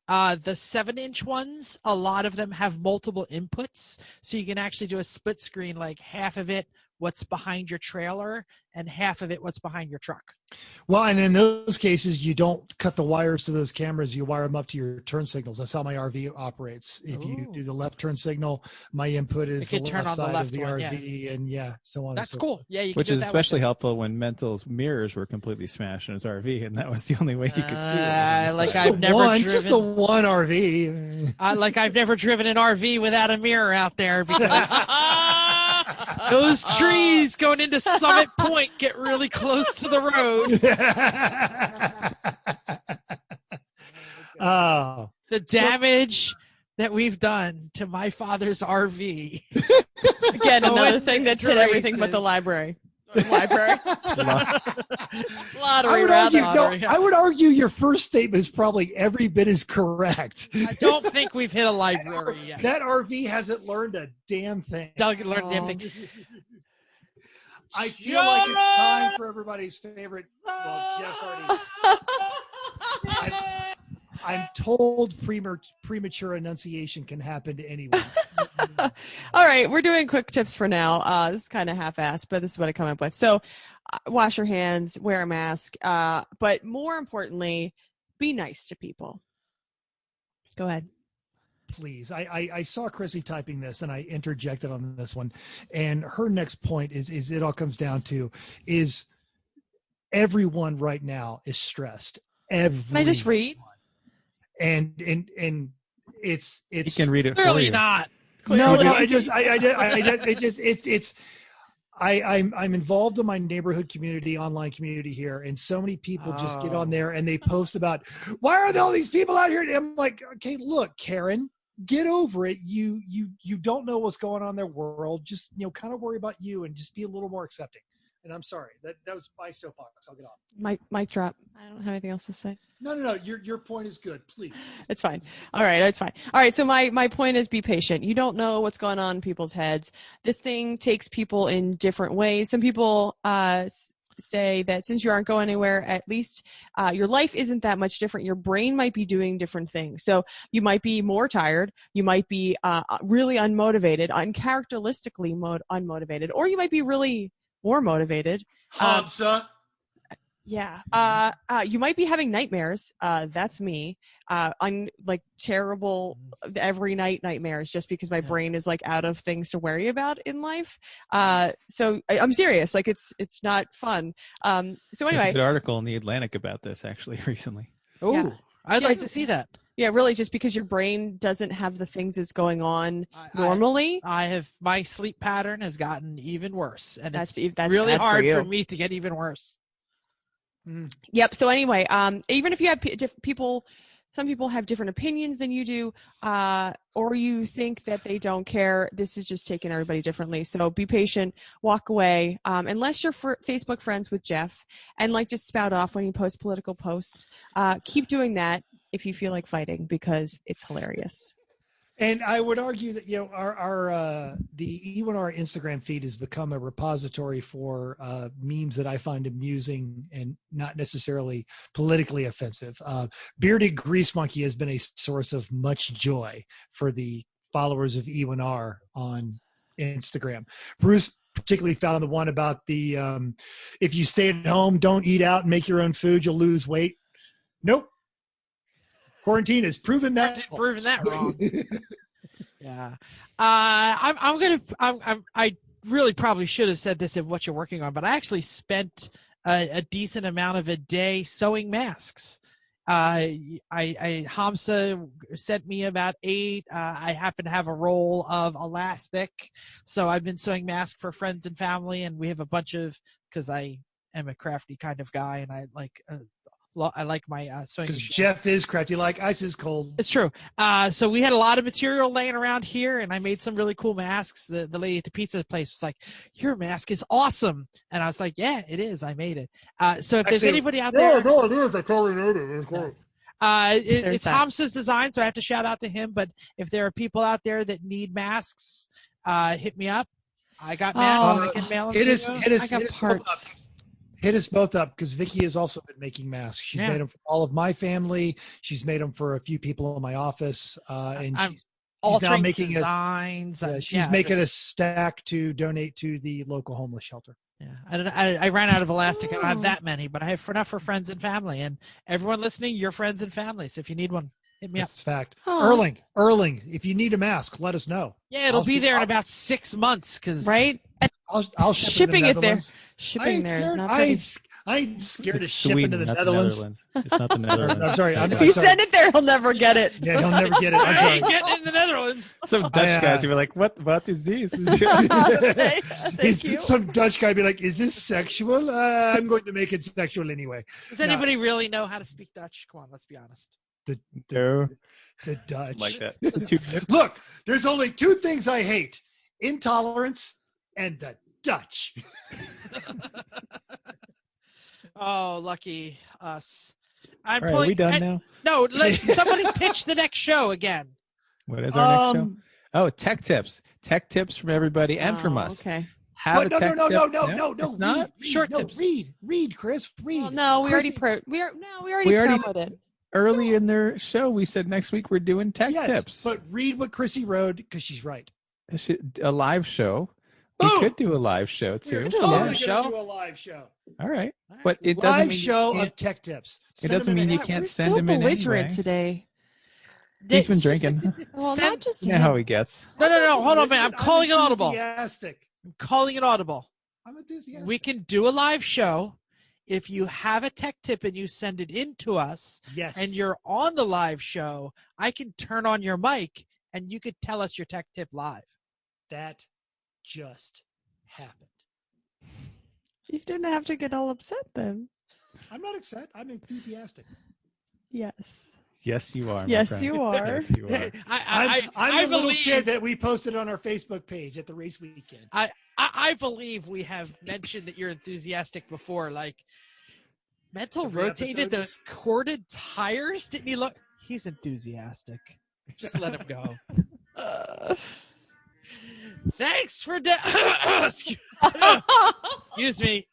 The 7-inch ones, a lot of them have multiple inputs. So you can actually do a split screen, like half of it what's behind your trailer and half of it what's behind your truck. Well, and in those cases, you don't cut the wires to those cameras. You wire them up to your turn signals. That's how my RV operates. If you do the left turn signal, my input is the left side of the RV, and so on. That's cool. Yeah, you can which do is that especially helpful when Mental's mirrors were completely smashed in his RV, and that was the only way he could see it. Like I've never driven just the one RV. Like I've never driven an RV without a mirror out there because those trees going into Summit Point get really close to the road. Oh, the damage that we've done to my father's RV. Again, another thing that's hit everything but the library. Lottery. I would argue your first statement is probably every bit as correct. I don't think we've hit a library yet. That RV hasn't learned a damn thing. Learned a damn thing. I feel like it's time for everybody's favorite. Well, Jeff's already. I'm told premature enunciation can happen to anyone. All right, we're doing quick tips for now. This is kind of half-assed, but this is what I come up with. So wash your hands, wear a mask, but more importantly, be nice to people. Go ahead. Please. I saw Chrissy typing this and I interjected on this one. And her next point is it all comes down to is everyone right now is stressed. Can I just read? And it's you can read it clearly for you. Not. No, I'm involved in my neighborhood community, online community here, and so many people just get on there and they post about why are there all these people out here? And I'm like, okay, look, Karen, get over it. You don't know what's going on in their world. Just kind of worry about you and just be a little more accepting. And I'm sorry. That was my soapbox. I'll get off. Mic drop. I don't have anything else to say. No. Your point is good. Please. It's fine. All right, it's fine. All right, so my point is be patient. You don't know what's going on in people's heads. This thing takes people in different ways. Some people say that since you aren't going anywhere, at least your life isn't that much different. Your brain might be doing different things. So you might be more tired. You might be really unmotivated, uncharacteristically unmotivated, or you might be really more motivated. Yeah. You might be having nightmares. That's me. Like terrible every night nightmares just because my brain is like out of things to worry about in life. So I'm serious. Like it's not fun. So There's anyway. a good article in the Atlantic about this actually recently. Oh, Yeah. I'd like to see that. Yeah, really, just because your brain doesn't have the things that's going on normally. My sleep pattern has gotten even worse, and That's it's bad really hard for for you. me to get even worse. Yep. So anyway, even if you have some people have different opinions than you do, or you think that they don't care. This is just taking everybody differently. So be patient, walk away. Unless you're Facebook friends with Jeff and like just spout off when he posts political posts, keep doing that if you feel like fighting because it's hilarious. And I would argue that our the E1R Instagram feed has become a repository for memes that I find amusing and not necessarily politically offensive. Bearded Grease Monkey has been a source of much joy for the followers of E1R on Instagram. Bruce particularly found the one about the if you stay at home, don't eat out and make your own food, you'll lose weight. Nope. Quarantine has proven that wrong. Yeah. I really probably should have said this in what you're working on, but I actually spent a decent amount of a day sewing masks. Hamza sent me about 8. I happen to have a roll of elastic, so I've been sewing masks for friends and family, and we have a bunch of, because I am a crafty kind of guy, and I like my sewing because machine. Jeff is crafty like ice is cold. It's true. So we had a lot of material laying around here, and I made some really cool masks. The lady at the pizza place was like, "Your mask is awesome," and I was like, "Yeah, it is. I made it." So if there's anybody out there, no, it is. I totally made it. It's cool. It's Hamza's design, so I have to shout out to him. But if there are people out there that need masks, hit me up. I got masks. I can mail them to you. I got parts. Hit us both up because Vicky has also been making masks. She's made them for all of my family. She's made them for a few people in my office, and she's now making designs. She's making a stack to donate to the local homeless shelter. Yeah, I ran out of elastic. I don't have that many, but I have enough for friends and family. And everyone listening, your friends and family. So if you need one, hit me up. That's fact. Erling, if you need a mask, let us know. Yeah, it'll be there in about 6 months. Right? I'll ship shipping it there. Shipping there is not I ain't scared of shipping to the Netherlands. It's not the Netherlands. I'm sorry. If you send it there, he'll never get it. Yeah, he'll never get it. I'm I sorry. ain't getting it in the Netherlands. Some Dutch guys who were like, what is this? Thank you. Some Dutch guy be like, is this sexual? I'm going to make it sexual anyway. Does anybody really know how to speak Dutch? Come on, let's be honest. The Dutch. Like that. Look, there's only 2 things I hate: intolerance and the Dutch. Oh, lucky us. I'm All right, are we done now? No, let's somebody pitch the next show again. What is our next show? Oh, tech tips. Tech tips from everybody and from us. Okay. No. It's not short tips. Read, Chris. Read. Well, no, we already promoted it. Early in their show, we said next week we're doing tech tips. But read what Chrissy wrote because she's right. A live show. We could do a live show too. We're totally gonna do a live show. All right, but it doesn't live mean show of tech tips. It doesn't mean you can't send them in anyway. Today. He's been drinking. Well, not just you know how he gets. No. Hold on, man. I'm calling it audible. I'm calling it audible. I'm enthusiastic. We can do a live show. If you have a tech tip and you send it in to us, and you're on the live show, I can turn on your mic and you could tell us your tech tip live. That just happened. You didn't have to get all upset then. I'm not upset. I'm enthusiastic. Yes. Yes, you are. Yes, you are. Yes, you are. I'm the little kid that we posted on our Facebook page at the race weekend. I believe we have mentioned that you're enthusiastic before. Like, Mental Every rotated episode? those corded tires. Didn't he look? He's enthusiastic. Just let him go. Thanks for excuse me,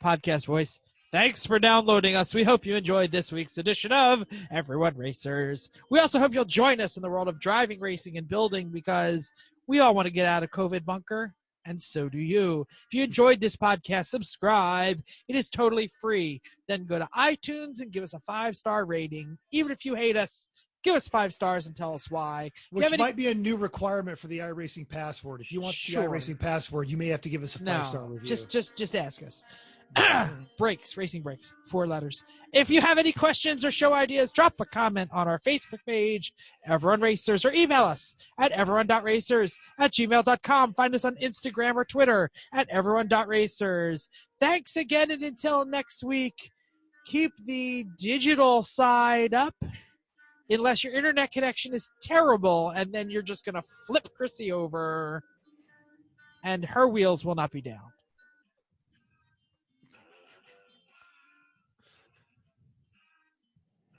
podcast voice. Thanks for downloading us. We hope you enjoyed this week's edition of Everyone Racers. We also hope you'll join us in the world of driving, racing, and building, because we all want to get out of COVID bunker, and so do you. If you enjoyed this podcast, subscribe. It is totally free. Then go to iTunes and give us a 5-star rating. Even if you hate us, give us 5 stars and tell us why. Which might be a new requirement for the iRacing Password. If you want Sure. the iRacing Password, you may have to give us a 5-star No, review. just ask us. Brakes, racing brakes, 4 letters. If you have any questions or show ideas, drop a comment on our Facebook page, Everyone Racers, or email us at everyone.racers@gmail.com. Find us on Instagram or Twitter at everyone.racers. Thanks again, and until next week, keep the digital side up, unless your internet connection is terrible, and then you're just going to flip Chrissy over, and her wheels will not be down.